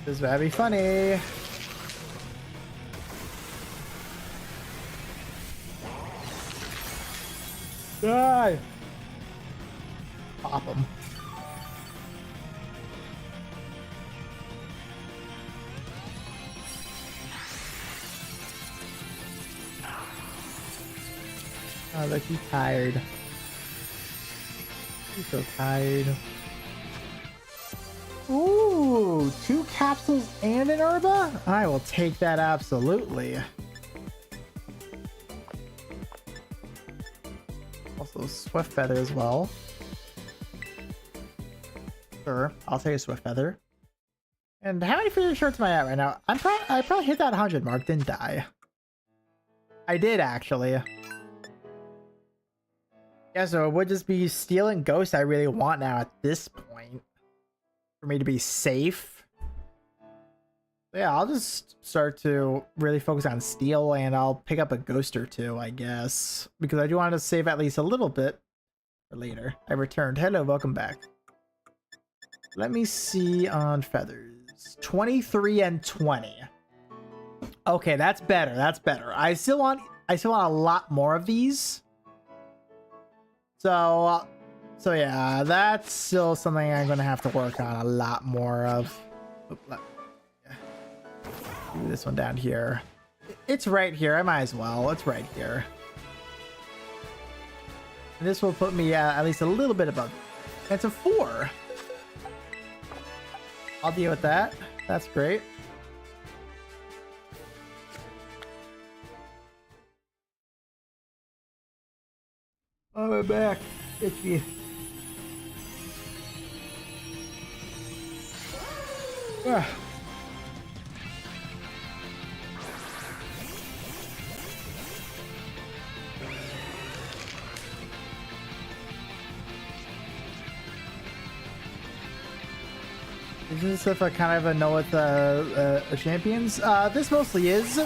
This is very funny. Die! Pop him. Oh, look, he's tired. He's so tired. Ooh, 2 capsules and an herba? I will take that absolutely. Also, Swift Feather as well. Sure, I'll take a Swift Feather. And how many free shirts am I at right now? I probably hit that 100 mark, didn't I? I did, actually. Yeah, so it would just be Steel and Ghost I really want now at this point. For me to be safe. Yeah, I'll just start to really focus on Steel, and I'll pick up a Ghost or two, I guess. Because I do want to save at least a little bit for later. I returned. Hello, welcome back. Let me see on feathers. 23 and 20. Okay, that's better. That's better. I still want a lot more of these. So yeah, that's still something I'm gonna have to work on a lot more of. Do this one down here. it's right here. I might as well. It's right here. And this will put me at least a little bit above. It's a 4. I'll deal with that. That's great. Oh, my back. Itchy. Ah. Isn't this stuff I kind of know what the champions? This mostly is,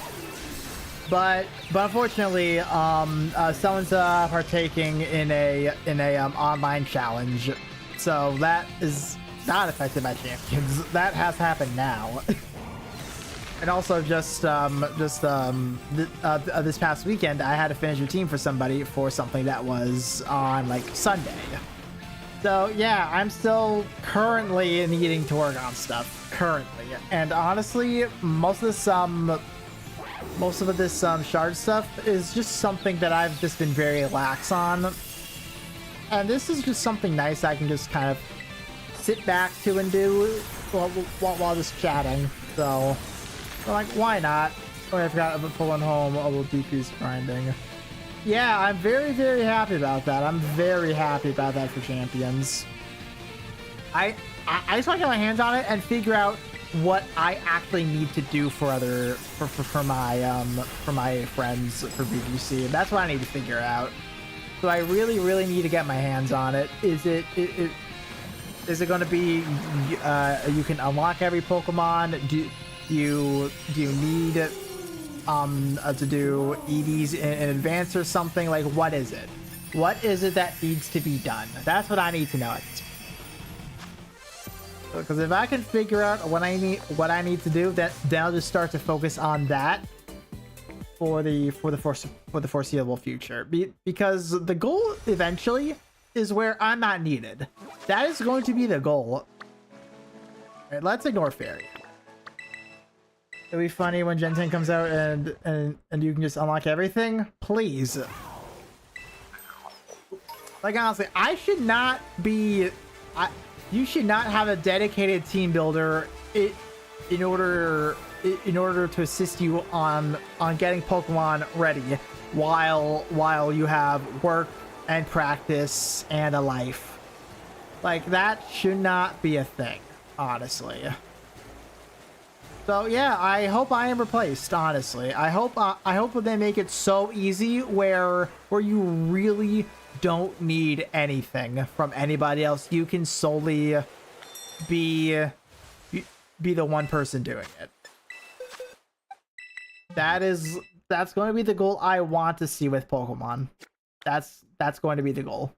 but unfortunately, someone's partaking in a online challenge, so that is not affected by champions. That has happened now. And also just this past weekend, I had to finish a team for somebody for something that was on like Sunday. So yeah, I'm still currently needing to work on stuff currently, and honestly, most of this shard stuff is just something that I've just been very lax on, and this is just something nice I can just kind of sit back to and do while just chatting. So, like, why not? Oh, I forgot about pulling home. I will decrease grinding. Yeah, I'm very, very happy about that. I'm very happy about that for champions. I just want to get my hands on it and figure out what I actually need to do for my friends for BGC. That's what I need to figure out. So I really, really need to get my hands on it. Is it going to be you can unlock every Pokemon? Do you need to do EDs in advance or something? Like, what is it? What is it that needs to be done? That's what I need to know. Because if I can figure out what I need to do, then I'll just start to focus on that for the foreseeable future. Because the goal eventually is where I'm not needed. That is going to be the goal. All right, let's ignore Fairy. It'll be funny when Gen 10 comes out and you can just unlock everything. Please. Like, honestly, I should not be... you should not have a dedicated team builder in order to assist you on getting Pokemon ready while you have work and practice and a life. Like, that should not be a thing, honestly. So yeah, I hope I am replaced, honestly. I hope they make it so easy where you really don't need anything from anybody else. You can solely be the one person doing it. That's going to be the goal I want to see with Pokemon. That's going to be the goal.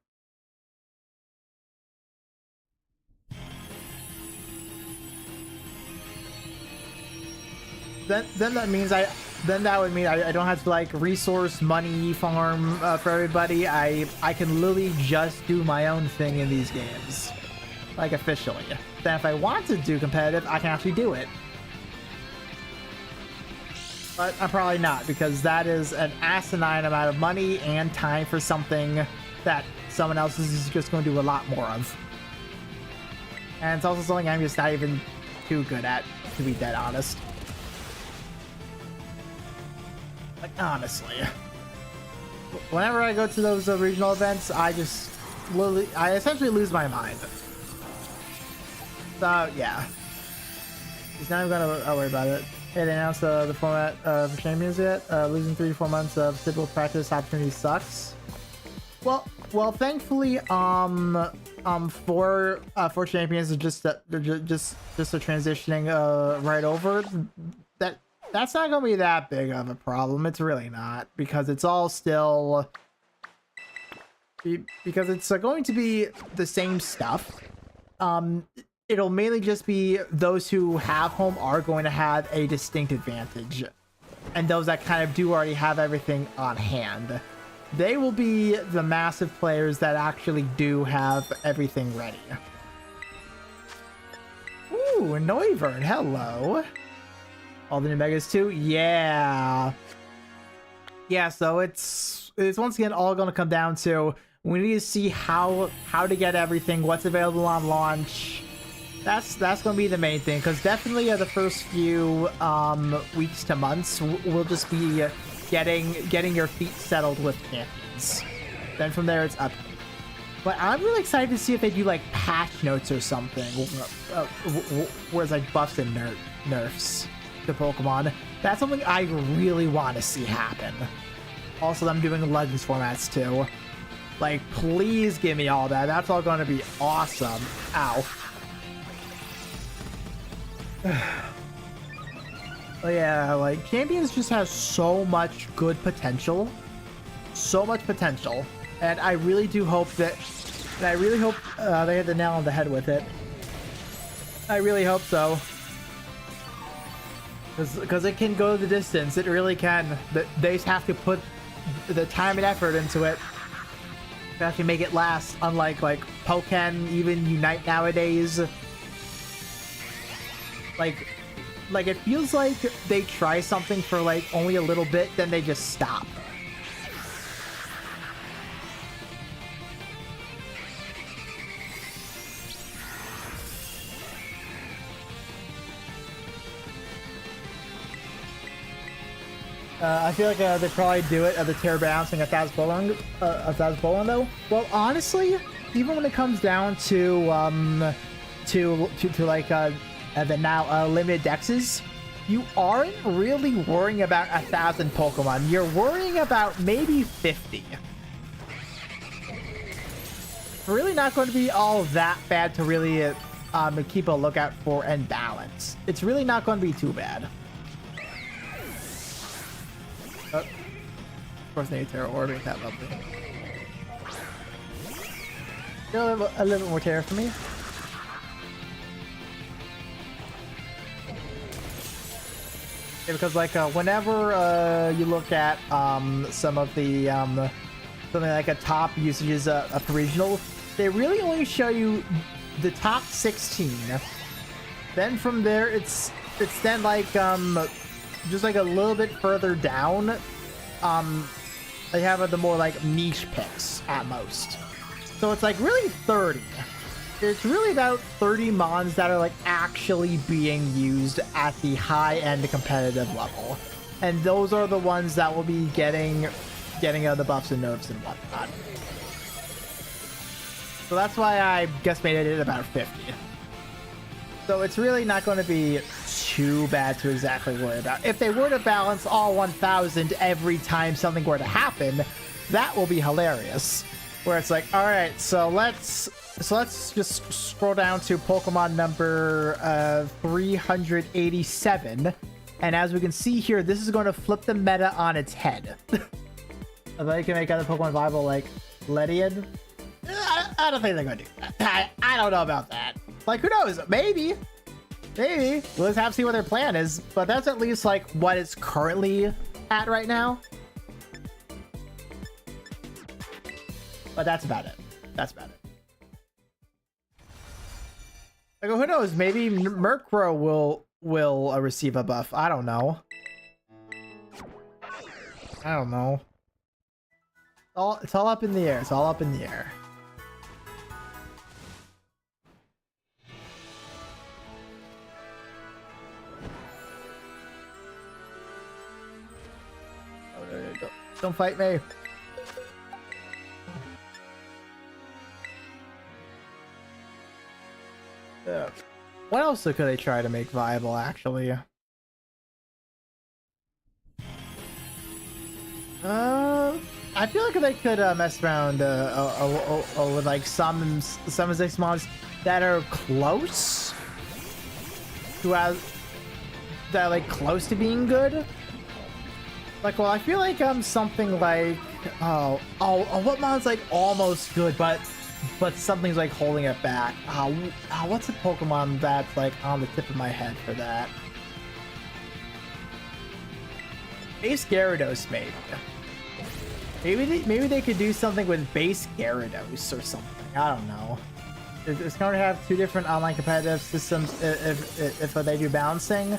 Then that means that would mean I don't have to like resource money farm for everybody. I can literally just do my own thing in these games, like officially. Then if I want to do competitive, I can actually do it. But I'm probably not, because that is an asinine amount of money and time for something that someone else is just going to do a lot more of. And it's also something I'm just not even too good at, to be dead honest. Like, honestly, whenever I go to those regional events, I essentially lose my mind. So yeah, he's not even gonna worry about it. Hey, they announced the format for champions yet? Losing 3 to 4 months of typical practice opportunity sucks. Well, thankfully, for champions, just a transitioning right over. That's not going to be that big of a problem. It's really not, because it's all still... Because it's going to be the same stuff. It'll mainly just be those who have home are going to have a distinct advantage. And those that kind of do already have everything on hand. They will be the massive players that actually do have everything ready. Ooh, Noivern, hello. All the new megas too? Yeah. Yeah, so it's once again all going to come down to we need to see how to get everything, what's available on launch. That's going to be the main thing, because definitely the first few weeks to months will just be getting your feet settled with champions. Then from there it's up. But I'm really excited to see if they do like patch notes or something, where it's like buffs and nerfs to Pokemon. That's something I really want to see happen. Also, I'm doing Legends formats too. Like, please give me all that. That's all going to be awesome. Ow. But yeah, like, Champions just has so much good potential. So much potential. And I really do hope that... And I really hope they hit the nail on the head with it. I really hope so. Because it can go the distance. It really can. They just have to put the time and effort into it to actually make it last. Unlike, like, Pokken, even Unite nowadays. Like, it feels like they try something for, like, only a little bit, then they just stop. I feel like they probably do it at the tera balancing a thousand bowling though. Well, honestly, even when it comes down to like the now limited dexes, you aren't really worrying about 1,000 Pokemon. You're worrying about maybe 50. It's really not going to be all that bad to really keep a lookout for and balance. It's really not going to be too bad. Of course, they need Terra Orb, ain't that lovely. A little bit more Terra for me. Yeah, because like whenever you look at some of the something like a top usages of regional, they really only show you the top 16. Then from there, it's then like just like a little bit further down, they have the more like niche picks at most. So it's like really 30. It's really about 30 mons that are like actually being used at the high-end competitive level, and those are the ones that will be getting the buffs and nerfs and whatnot. So that's why I guesstimated it about 50. So it's really not going to be too bad to exactly worry about. If they were to balance all 1,000 every time something were to happen, that will be hilarious. Where it's like, all right, so let's just scroll down to Pokemon number 387, and as we can see here, this is going to flip the meta on its head. Although you can make other Pokemon viable like Ledian. I don't think they're going to do that. I don't know about that. Like, who knows? Maybe. We'll just have to see what their plan is. But that's at least, like, what it's currently at right now. But that's about it. Like, who knows? Maybe Murkrow will receive a buff. I don't know. It's all up in the air. Don't fight me. Yeah. What else could they try to make viable, actually? I feel like they could mess around with like some 6 mons that are close to that are like close to being good. Like, well, I feel like something like what mon's like almost good, but something's like holding it back. What's a Pokemon that's like on the tip of my head for that? Base Gyarados, maybe. Maybe they could do something with base Gyarados or something. I don't know. It's going to have 2 different online competitive systems if they do balancing.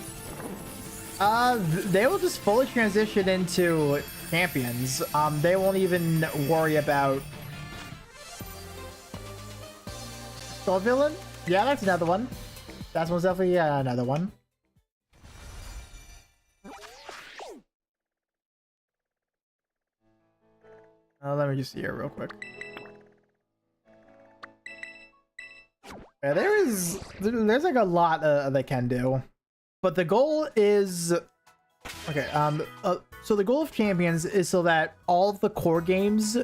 They will just fully transition into champions. They won't even worry about Skull Villain. Yeah, that's another one. That's most definitely another one. Let me just see here real quick. Yeah, there's like a lot they can do, but the goal is okay. So the goal of champions is so that all of the core games,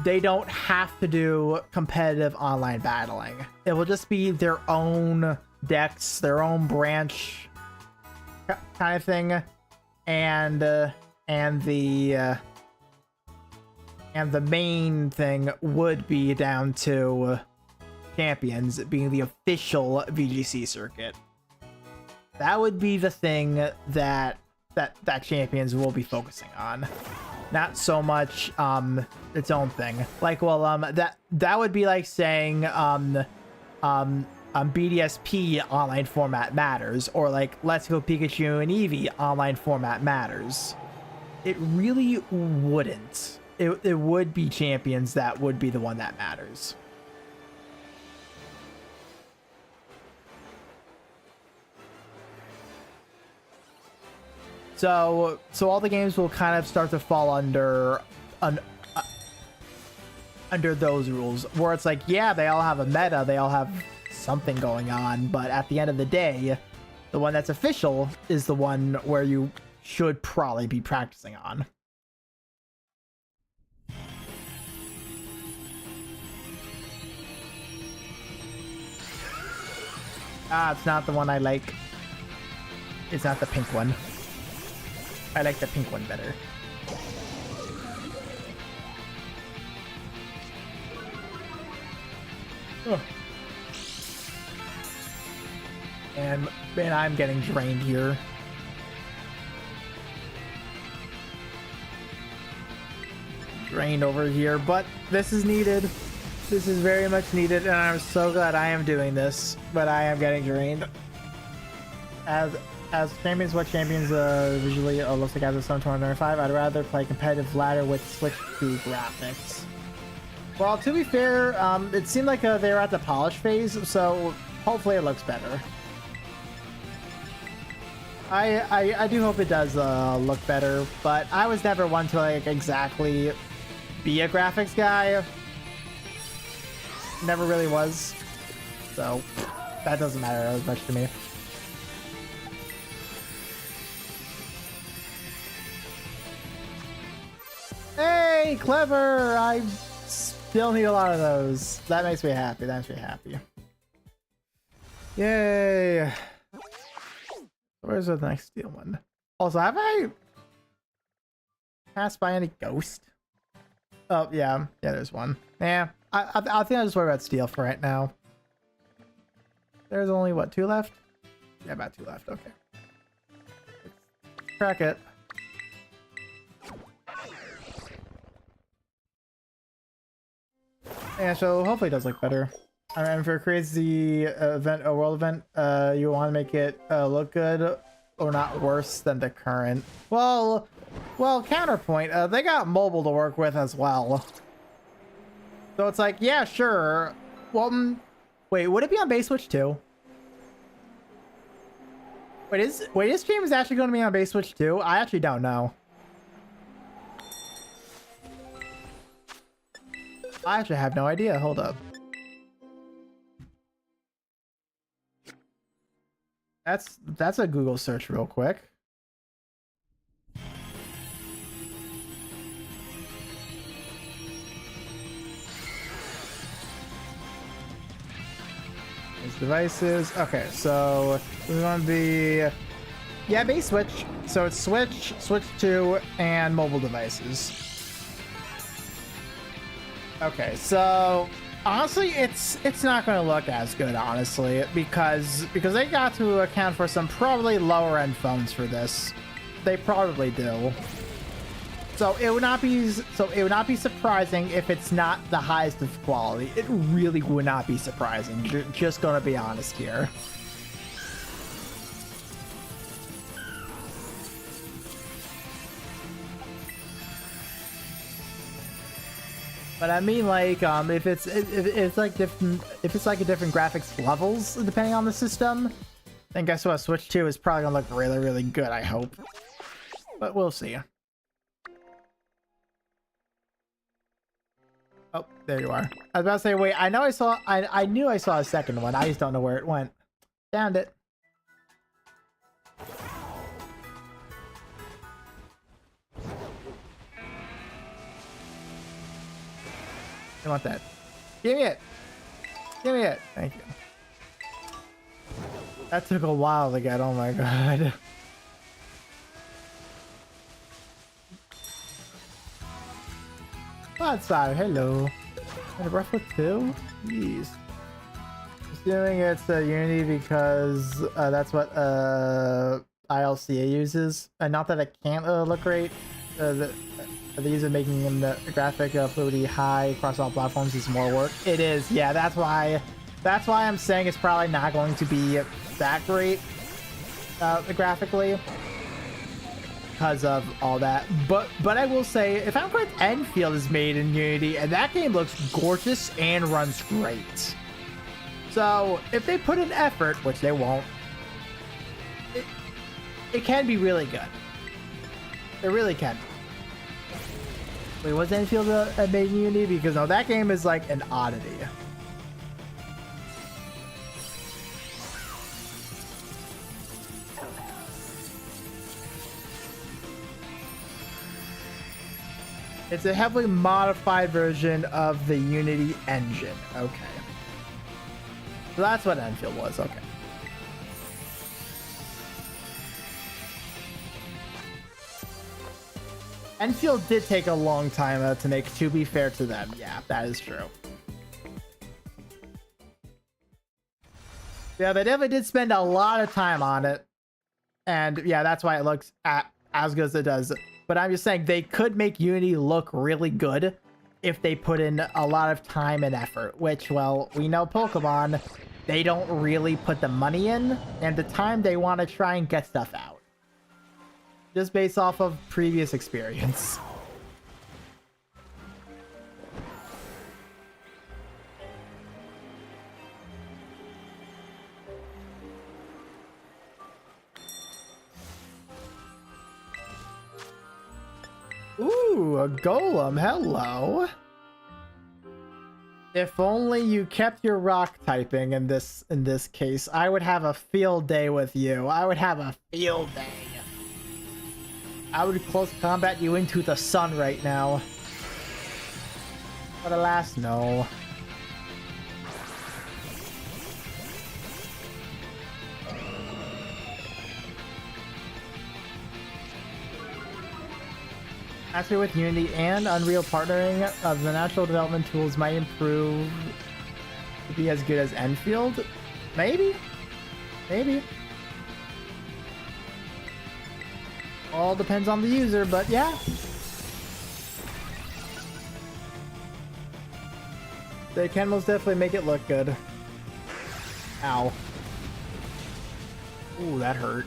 they don't have to do competitive online battling. It will just be their own decks, their own branch kind of thing, and the main thing would be down to champions being the official VGC circuit. That would be the thing that champions will be focusing on, not so much its own thing. Like, well, that would be like saying BDSP online format matters, or like Let's Go Pikachu and Eevee online format matters. It really wouldn't. It would be champions that would be the one that matters. So all the games will kind of start to fall under those rules, where it's like, yeah, they all have a meta, they all have something going on, but at the end of the day, the one that's official is the one where you should probably be practicing on. It's not the one I like. It's not the pink one. I like the pink one better. Oh. And man, I'm getting drained here. Drained over here, but this is needed. This is very much needed, and I'm so glad I am doing this, but I am getting drained. As champions, what champions visually looks like as a Sun 2025, I'd rather play competitive ladder with Switch 2 graphics. Well, to be fair, it seemed like they were at the polish phase, so hopefully it looks better. I do hope it does look better, but I was never one to like exactly be a graphics guy. Never really was, so that doesn't matter as much to me. Hey, clever! I still need a lot of those. That makes me happy. That makes me happy. Yay! Where's the next steel one? Also, have I passed by any ghost? Oh, yeah. Yeah, there's one. Yeah, I think I'll just worry about steel for right now. There's only, what, 2 left? Yeah, about 2 left. Okay. Let's crack it. Yeah, so hopefully it does look better. And for a crazy event, a world event, you want to make it look good or not worse than the current. Well, counterpoint, they got mobile to work with as well. So it's like, yeah, sure. Well, wait, would it be on base switch too? Wait, is this game is actually going to be on base switch too? I actually don't know. I actually have no idea. Hold up. That's a Google search real quick. Devices. Okay, so we want to be, yeah, base switch. So it's switch 2, and mobile devices. Okay, so honestly, it's not going to look as good, honestly, because they got to account for some probably lower end phones for this. They probably do. So it would not be surprising if it's not the highest of quality. It really would not be surprising. Just gonna be honest here. But I mean, like, if it's like different, if it's like a different graphics levels depending on the system, then guess what? Switch 2 is probably gonna look really, really good. I hope, but we'll see. Oh, there you are. I was about to say, wait. I know I saw. I knew I saw a second one. I just don't know where it went. Found it. I want that. Give me it. Give me it. Thank you. That took a while to get. Oh my god. What's up? Hello. And a Ruffle 2? Jeez. Assuming it's Unity because that's what ILCA uses. And not that it can't look great. The use of making the graphic fluidity high across all platforms is more work. It is, yeah. That's why I'm saying it's probably not going to be that great graphically because of all that. But I will say, if I'm correct, Enfield is made in Unity, and that game looks gorgeous and runs great. So if they put in effort, which they won't, it can be really good. It really can. Wait, was Enfield made in Unity? Because no, that game is like an oddity. It's a heavily modified version of the Unity engine. Okay. So that's what Enfield was. Okay. Enfield did take a long time to make, to be fair to them. Yeah, that is true. Yeah, they definitely did spend a lot of time on it. And yeah, that's why it looks as good as it does. But I'm just saying, they could make Unity look really good if they put in a lot of time and effort. Which, well, we know Pokemon, they don't really put the money in and the time they want to try and get stuff out. Just based off of previous experience. Ooh, a golem. Hello. If only you kept your rock typing in this case, I would have a field day with you. I would have a field day. I would close combat you into the sun right now. But alas, no. Actually, with Unity and Unreal partnering of the natural development tools might improve to be as good as Enfield. Maybe. Maybe. All depends on the user, but yeah. They can most definitely make it look good. Ow. Ooh, that hurt.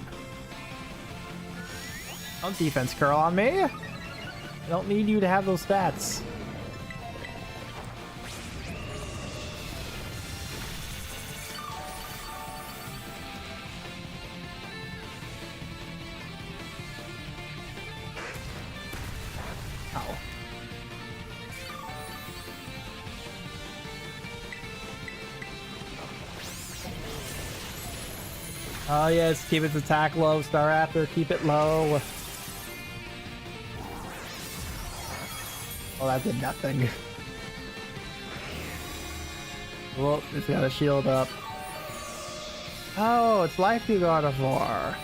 Don't defense curl on me. I don't need you to have those stats. Ow. Oh yes, keep its attack low, Staraptor, keep it low. Oh, that did nothing. Whoop, it's got a shield up. Oh, it's Life Gardevoir.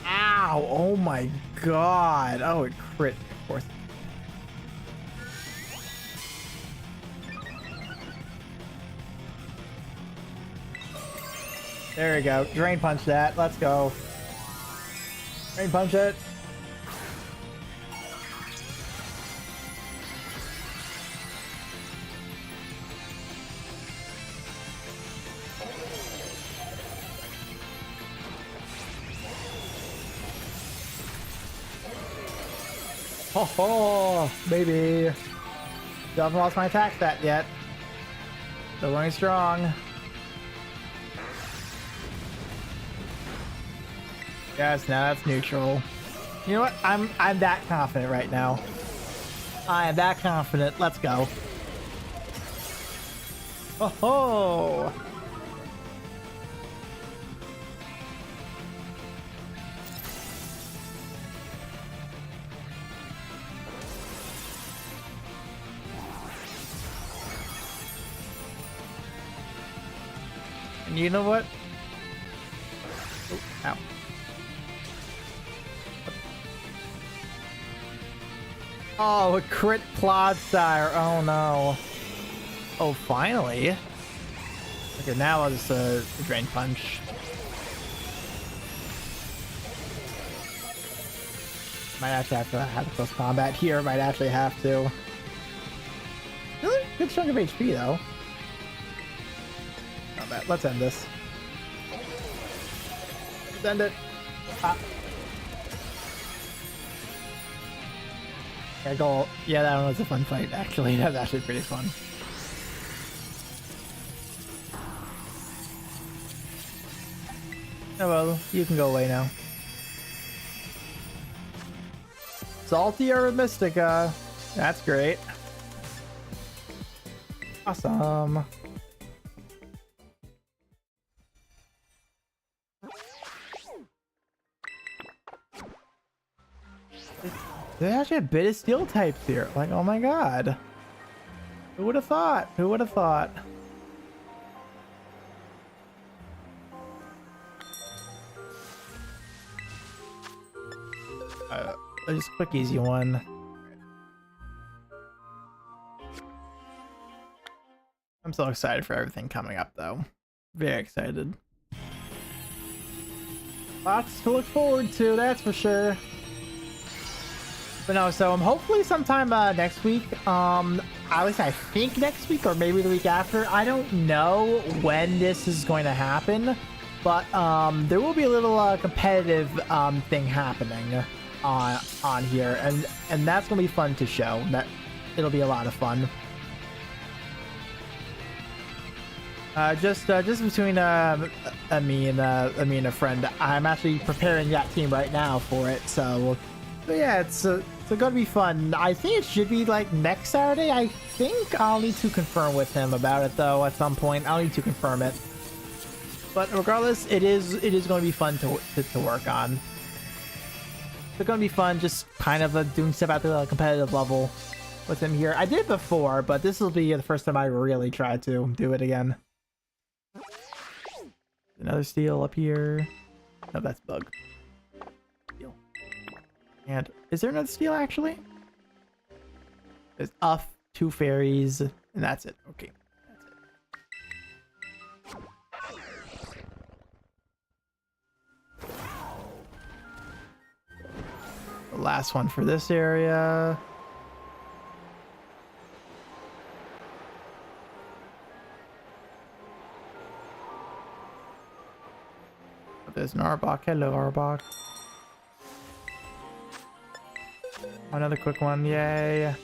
Ow, oh my god. Oh, it crit, of course. There we go. Drain punch that. Let's go. Drain punch it. Oh, baby. Still haven't lost my attack stat yet. Still going strong. Yes, now that's neutral. You know what? I'm that confident right now. I am that confident. Let's go. Oh ho! And you know what? Oh, ow. Oh, a crit Clodsire. Oh no. Oh, finally. Okay, now I'll just Drain Punch. Might actually have to have close combat here. Might actually have to. Really good chunk of HP though. Not bad. Let's end this. Let's end it. Ah. Okay, go. Yeah, that one was a fun fight. Actually, that was actually pretty fun. Oh well, you can go away now. Salty or Mystica. That's great. Awesome. There's actually a bit of steel types here. Like, oh my god. Who would have thought? Who would have thought? Just a quick, easy one. I'm so excited for everything coming up, though. Very excited. Lots to look forward to, that's for sure. But no, so hopefully sometime next week. At least I think next week or maybe the week after. I don't know when this is going to happen, but there will be a little competitive thing happening on here, and that's gonna be fun to show. That it'll be a lot of fun. Just between me and a friend, I'm actually preparing that team right now for it. So yeah, it's gonna be fun. I think it should be like next Saturday. I think I'll need to confirm with him about it though at some point. I'll need to confirm it. But regardless, it is going to be fun to work on. It's going to be fun, just kind of doing stuff at the competitive level with him here. I did it before, but this will be the first time I really try to do it again. Another steel up here. No, that's bug. Steel. And is there another steel actually? There's Uff, 2 fairies, and that's it. Okay. The last one for this area. Oh, there's an Arbok. Hello, Arbok. Another quick one. Yay.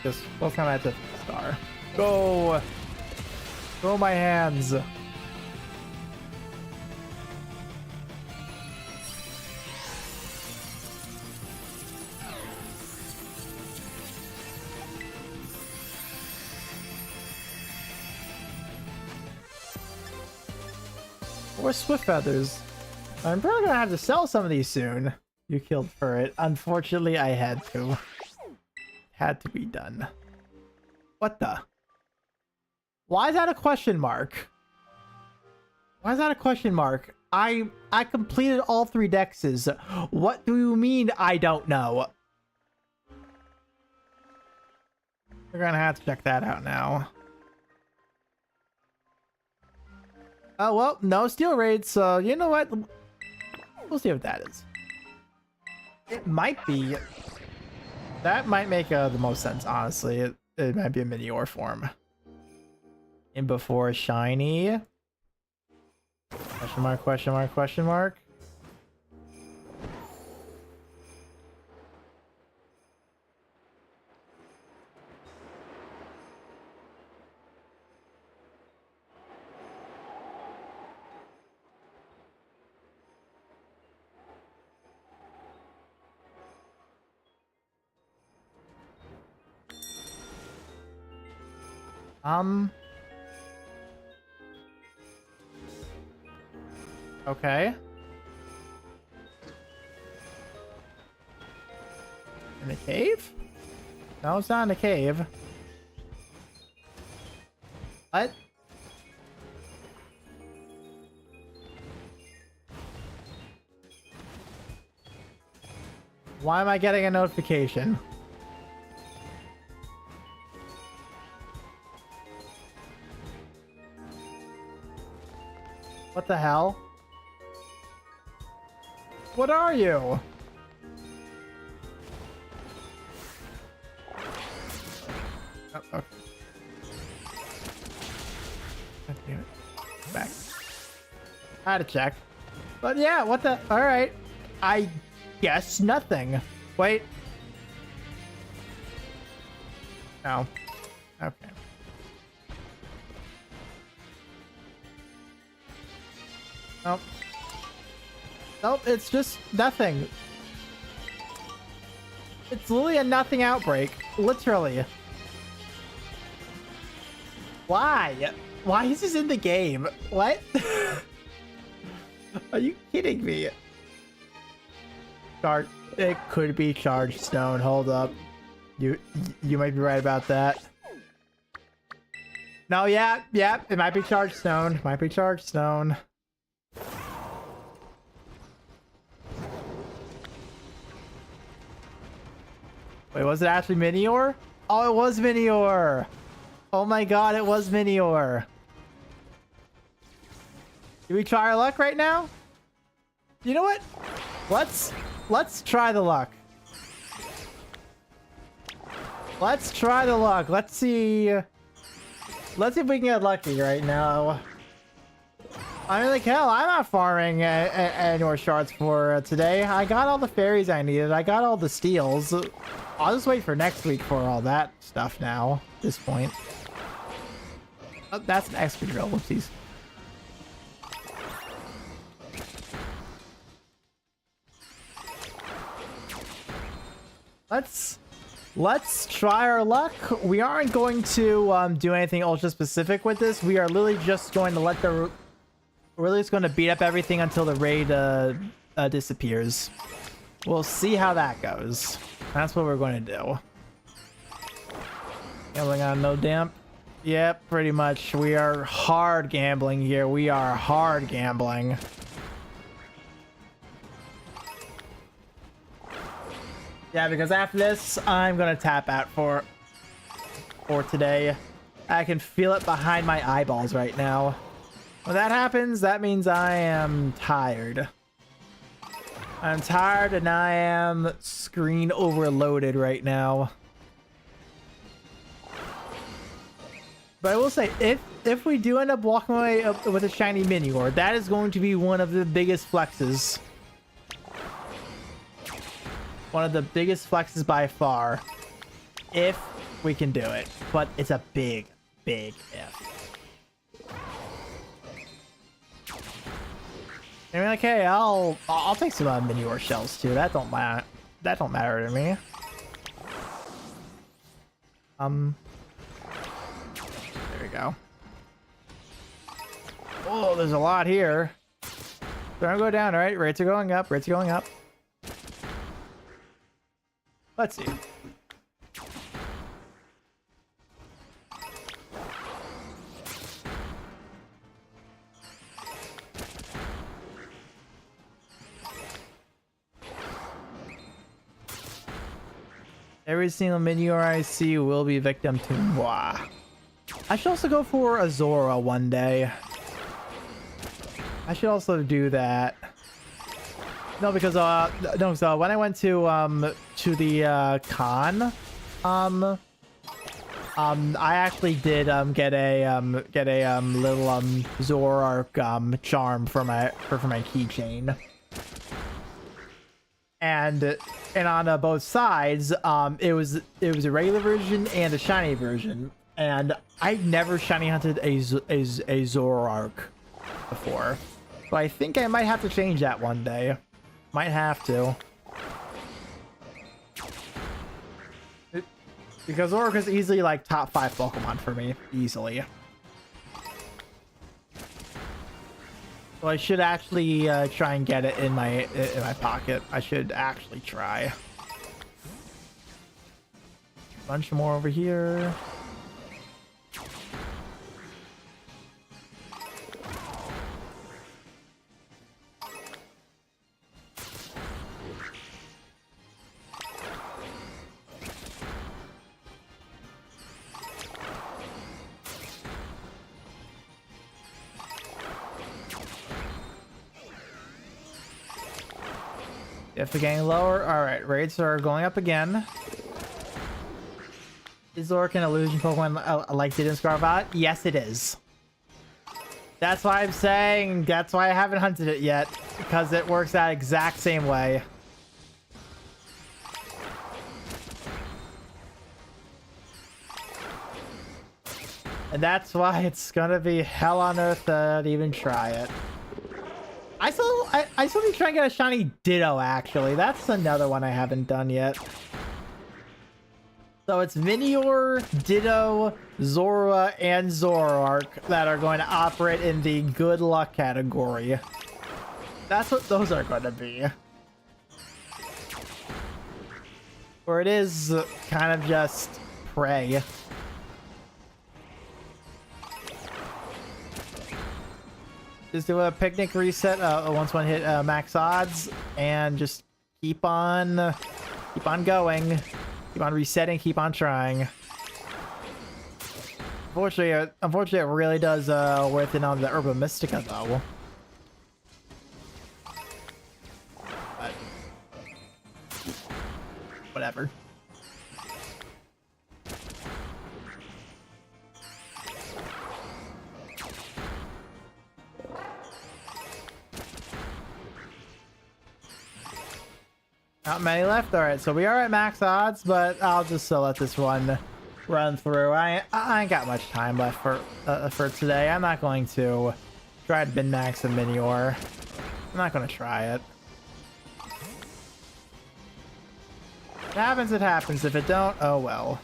Just both time I had to star. Go! Go my hands! Or Swift Feathers. I'm probably gonna have to sell some of these soon. You killed for it. Unfortunately, I had to. Had to be done. What the? Why is that a question mark? Why is that a question mark? I completed all 3 dexes. What do you mean I don't know? We're gonna have to check that out now. Oh, well, no steel raids, so you know what? We'll see what that is. It might be. That might make the most sense, honestly. It might be a Meteor form. In before shiny. Question mark, question mark, question mark. Okay. In a cave? No, it's not in a cave. What? Why am I getting a notification? What the hell? What are you? Oh, okay. God damn it. Back. I had to check. But yeah, what the? Alright. I guess nothing. Wait. No. Okay. Nope. Nope, it's just nothing. It's literally a nothing outbreak. Literally. Why? Why is this in the game? What? Are you kidding me? It could be charged stone. Hold up. You might be right about that. No, yeah, it might be charged stone. Might be charged stone. Wait, was it actually Minior? Oh, it was Minior! Oh my god, it was Minior. Do we try our luck right now? You know what? Let's try the luck. Let's try the luck. Let's see if we can get lucky right now. I mean, like, hell, I'm not farming anymore shards for today. I got all the fairies I needed. I got all the steals. I'll just wait for next week for all that stuff now, at this point. Oh, that's an extra drill. Whoopsies. Let's try our luck. We aren't going to do anything ultra specific with this. We are literally just going to let the... We're just going to beat up everything until the raid disappears. We'll see how that goes. That's what we're going to do. Gambling on no damp. Yep, pretty much. We are hard gambling here. We are hard gambling. Yeah, because after this, I'm going to tap out for today. I can feel it behind my eyeballs right now. When that happens, that means I am tired. I'm tired and I am screen overloaded right now. But I will say, if we do end up walking away with a shiny Minior, that is going to be one of the biggest flexes. One of the biggest flexes by far. If we can do it. But it's a big, big if. I mean, like, hey, I'll take some Minior shells too. That don't matter. That don't matter to me. There we go. Oh, there's a lot here. Don't go down, all right? Rates are going up. Rates are going up. Let's see. Every single Minior I see will be victim to moi. I should also go for a Zora one day. I should also do that. No, because no, so when I went to the con, I actually did get a little Zoroark charm for my keychain. And on both sides, it was a regular version and a shiny version, and I never shiny hunted a Zoroark before, so I think I might have to change that one day. Might have to, because Zoroark is easily like top 5 Pokemon for me, easily. So I should actually try and get it in my pocket. I should actually try. Bunch more over here. If we're getting lower, alright, rates are going up again. Is Zoroark an illusion Pokemon like Didn't Scarvat? Yes, it is. That's why I'm saying, that's why I haven't hunted it yet, because it works that exact same way. And that's why it's gonna be hell on earth to even try it. I still need to try and get a shiny Ditto, actually. That's another one I haven't done yet. So it's Minior, Ditto, Zora, and Zoroark that are going to operate in the good luck category. That's what those are going to be. Or it is kind of just prey. Just do a picnic reset once one hit max odds, and just keep on going, keep on resetting, keep on trying. Unfortunately, it really does worth it on the Herba Mystica though. But whatever. Not many left. All right, so we are at max odds, but I'll just let this one run through. I ain't got much time left for today. I'm not going to try to bin max a Minior. I'm not going to try it. If it happens, it happens. If it don't, oh well.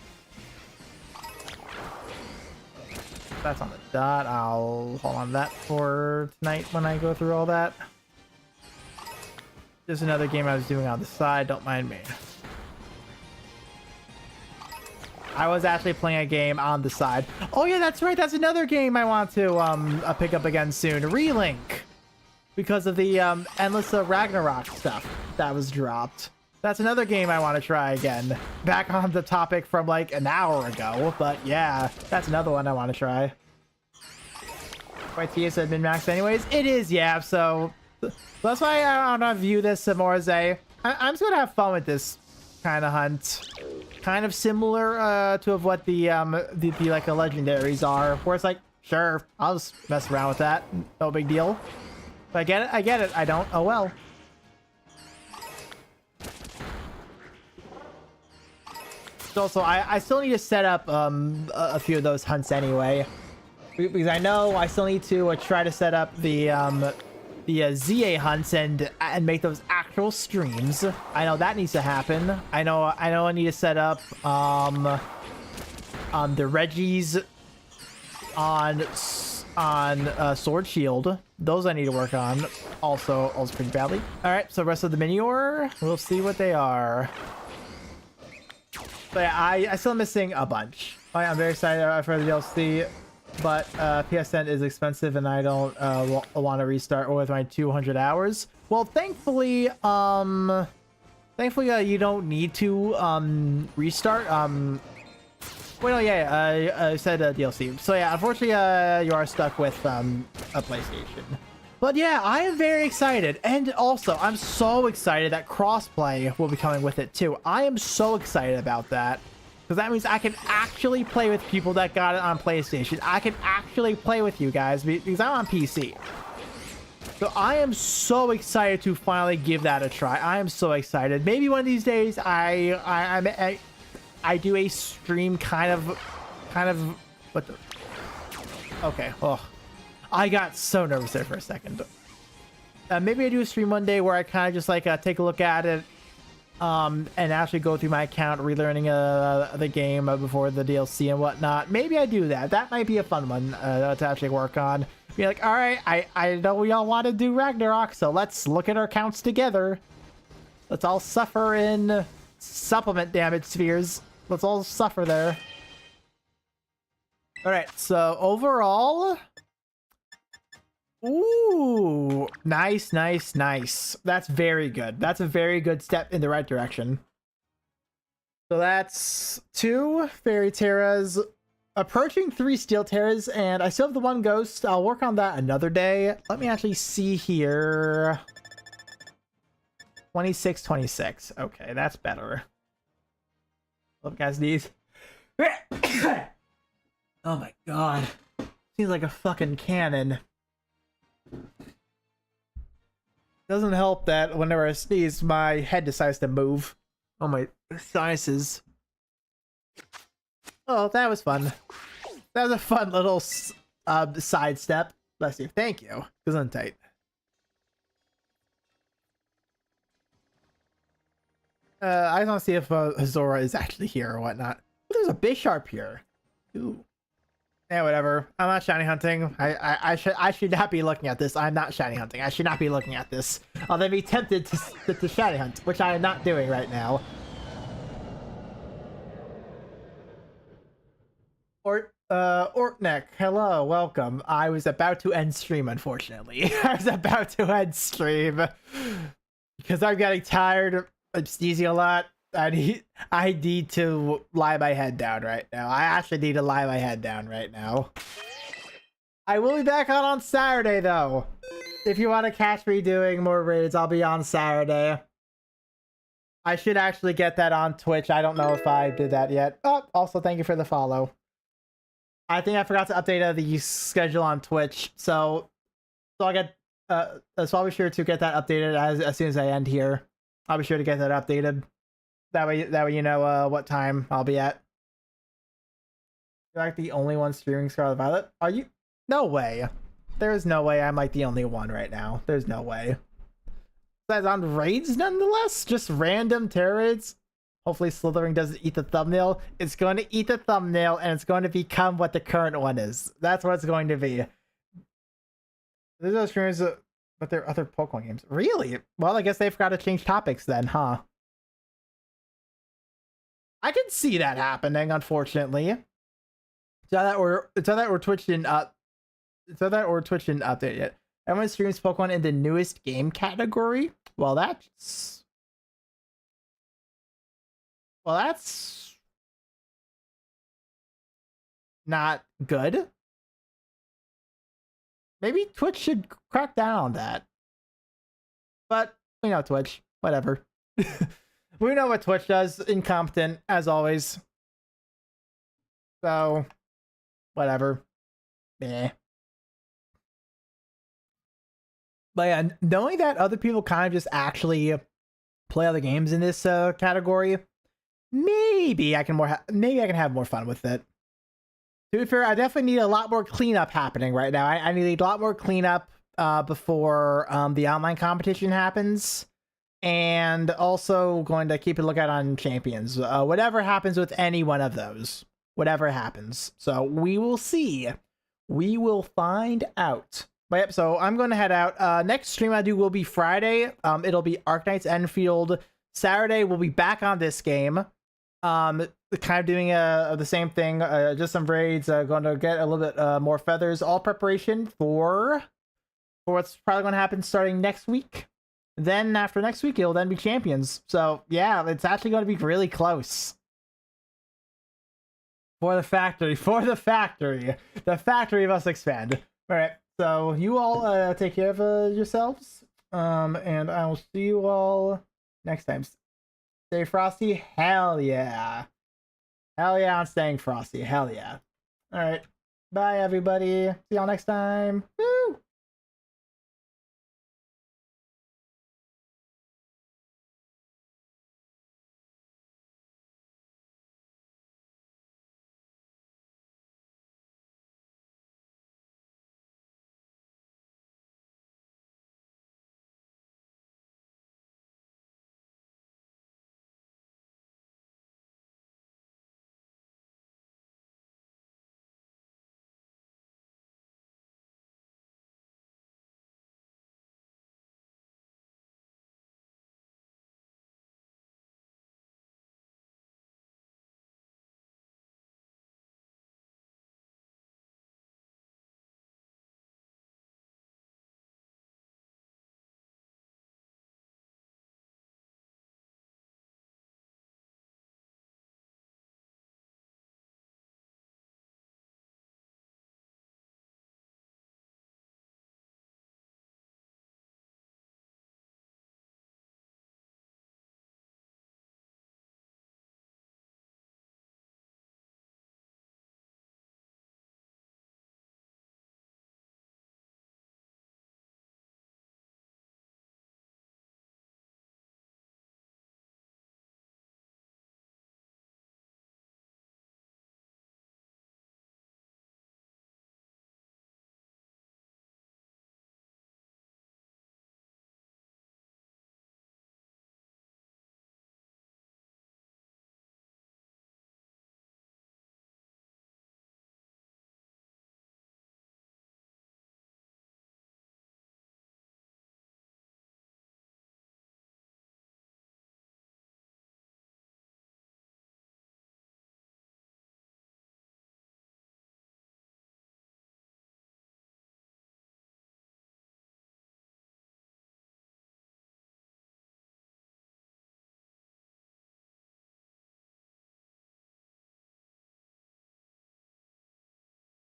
That's on the dot. I'll hold on to that for tonight when I go through all that. There's another game I was doing on the side, don't mind me. I was actually playing a game on the side. Oh yeah, that's right, that's another game I want to pick up again soon. Relink. Because of the Endless Ragnarok stuff that was dropped. That's another game I want to try again. Back on the topic from like an hour ago, but yeah, that's another one I want to try. YTA said min-max anyways. It is, yeah, so that's why I don't view this more as I'm just gonna have fun with this kind of hunt, kind of similar to what the like legendaries are, where it's like, sure, I'll just mess around with that, no big deal. If I get it, I get it. I don't, oh well. Also, I still need to set up a few of those hunts anyway, because I know I still need to try to set up the ZA hunts and make those actual streams. I know that needs to happen. I know I need to set up the Reggies on Sword Shield. Those I need to work on also pretty badly. All right, so the rest of the Minior, we'll see what they are. But yeah, I still am missing a bunch. I'm very excited for the DLC. But PSN is expensive and I don't want to restart with my 200 hours. Well, thankfully, Thankfully, you don't need to restart. Well, yeah, I said DLC. So yeah, unfortunately, you are stuck with a PlayStation. But yeah, I am very excited, and also I'm so excited that crossplay will be coming with it too. I am so excited about that because that means I can actually play with people that got it on PlayStation. I can actually play with you guys because I'm on PC. So I am so excited to finally give that a try. I am so excited. Maybe one of these days I do a stream kind of what the, okay. Oh, I got so nervous there for a second. Maybe I do a stream one day where I kind of just like take a look at it and actually go through my account, relearning the game before the DLC and whatnot. Maybe I do that. That might be a fun one to actually work on. Be like, all right, I know we all want to do Ragnarok, so let's look at our counts together. Let's all suffer in supplement damage spheres. Let's all suffer there. All right, so overall, ooh, nice, nice, nice. That's very good. That's a very good step in the right direction. So that's 2 fairy teras, approaching 3 steel teras, and I still have the 1 ghost. I'll work on that another day. Let me actually see here. 26, 26. Okay, that's better. Look, guys, these. Oh my god. Seems like a fucking cannon. Doesn't help that whenever I sneeze, my head decides to move. Oh, my sinuses. Oh, that was fun. That was a fun little sidestep. Bless you. Thank you. Gesundheit. I just want to see if Zora is actually here or whatnot. Oh, there's a Bisharp here. Ooh. Yeah, whatever. I'm not shiny hunting. I should not be looking at this. I'm not shiny hunting. I should not be looking at this. I'll then be tempted to shiny hunt, which I am not doing right now. Ortnek, hello, welcome. I was about to end stream, unfortunately. I was about to end stream because I'm getting tired. I'm sneezing a lot. I need to lie my head down right now. I actually need to lie my head down right now. I will be back on Saturday, though. If you want to catch me doing more raids, I'll be on Saturday. I should actually get that on Twitch. I don't know if I did that yet. Oh, also, thank you for the follow. I think I forgot to update the schedule on Twitch, so I'll get so I'll be sure to get that updated as soon as I end here. I'll be sure to get that updated. That way you know what time I'll be at. You're like the only one streaming Scarlet Violet? Are you? No way. There is no way I'm like the only one right now. There's no way. That's on raids nonetheless? Just random terror raids? Hopefully Slithering doesn't eat the thumbnail. It's going to eat the thumbnail and it's going to become what the current one is. That's what it's going to be. There's no streamers, but there are other Pokemon games. Really? Well, I guess they've got to change topics then, huh? I can see that happening, unfortunately. So that we're Twitch didn't update yet. Everyone streams Pokemon in the newest game category. Well, that's not good. Maybe Twitch should crack down on that. But we know Twitch. Whatever. We know what Twitch does. Incompetent, as always. So, whatever. Meh. But yeah, knowing that other people kind of just actually play other games in this category, maybe I can have more fun with it. To be fair, I definitely need a lot more cleanup happening right now. I need a lot more cleanup before the online competition happens. And also going to keep a lookout on champions. Whatever happens with any one of those. Whatever happens. So we will see. We will find out. But yep, so I'm going to head out. Next stream I do will be Friday. It'll be Arknights Enfield. Saturday we'll be back on this game. Kind of doing the same thing. Just some raids. Going to get a little bit more feathers. All preparation for what's probably going to happen starting next week. Then after next week, it'll then be champions. So yeah, it's actually going to be really close. For the factory, the factory must expand. All right, so you all take care of yourselves, and I will see you all next time. Stay frosty, hell yeah, I'm staying frosty, hell yeah. All right, bye everybody. See y'all next time. Woo!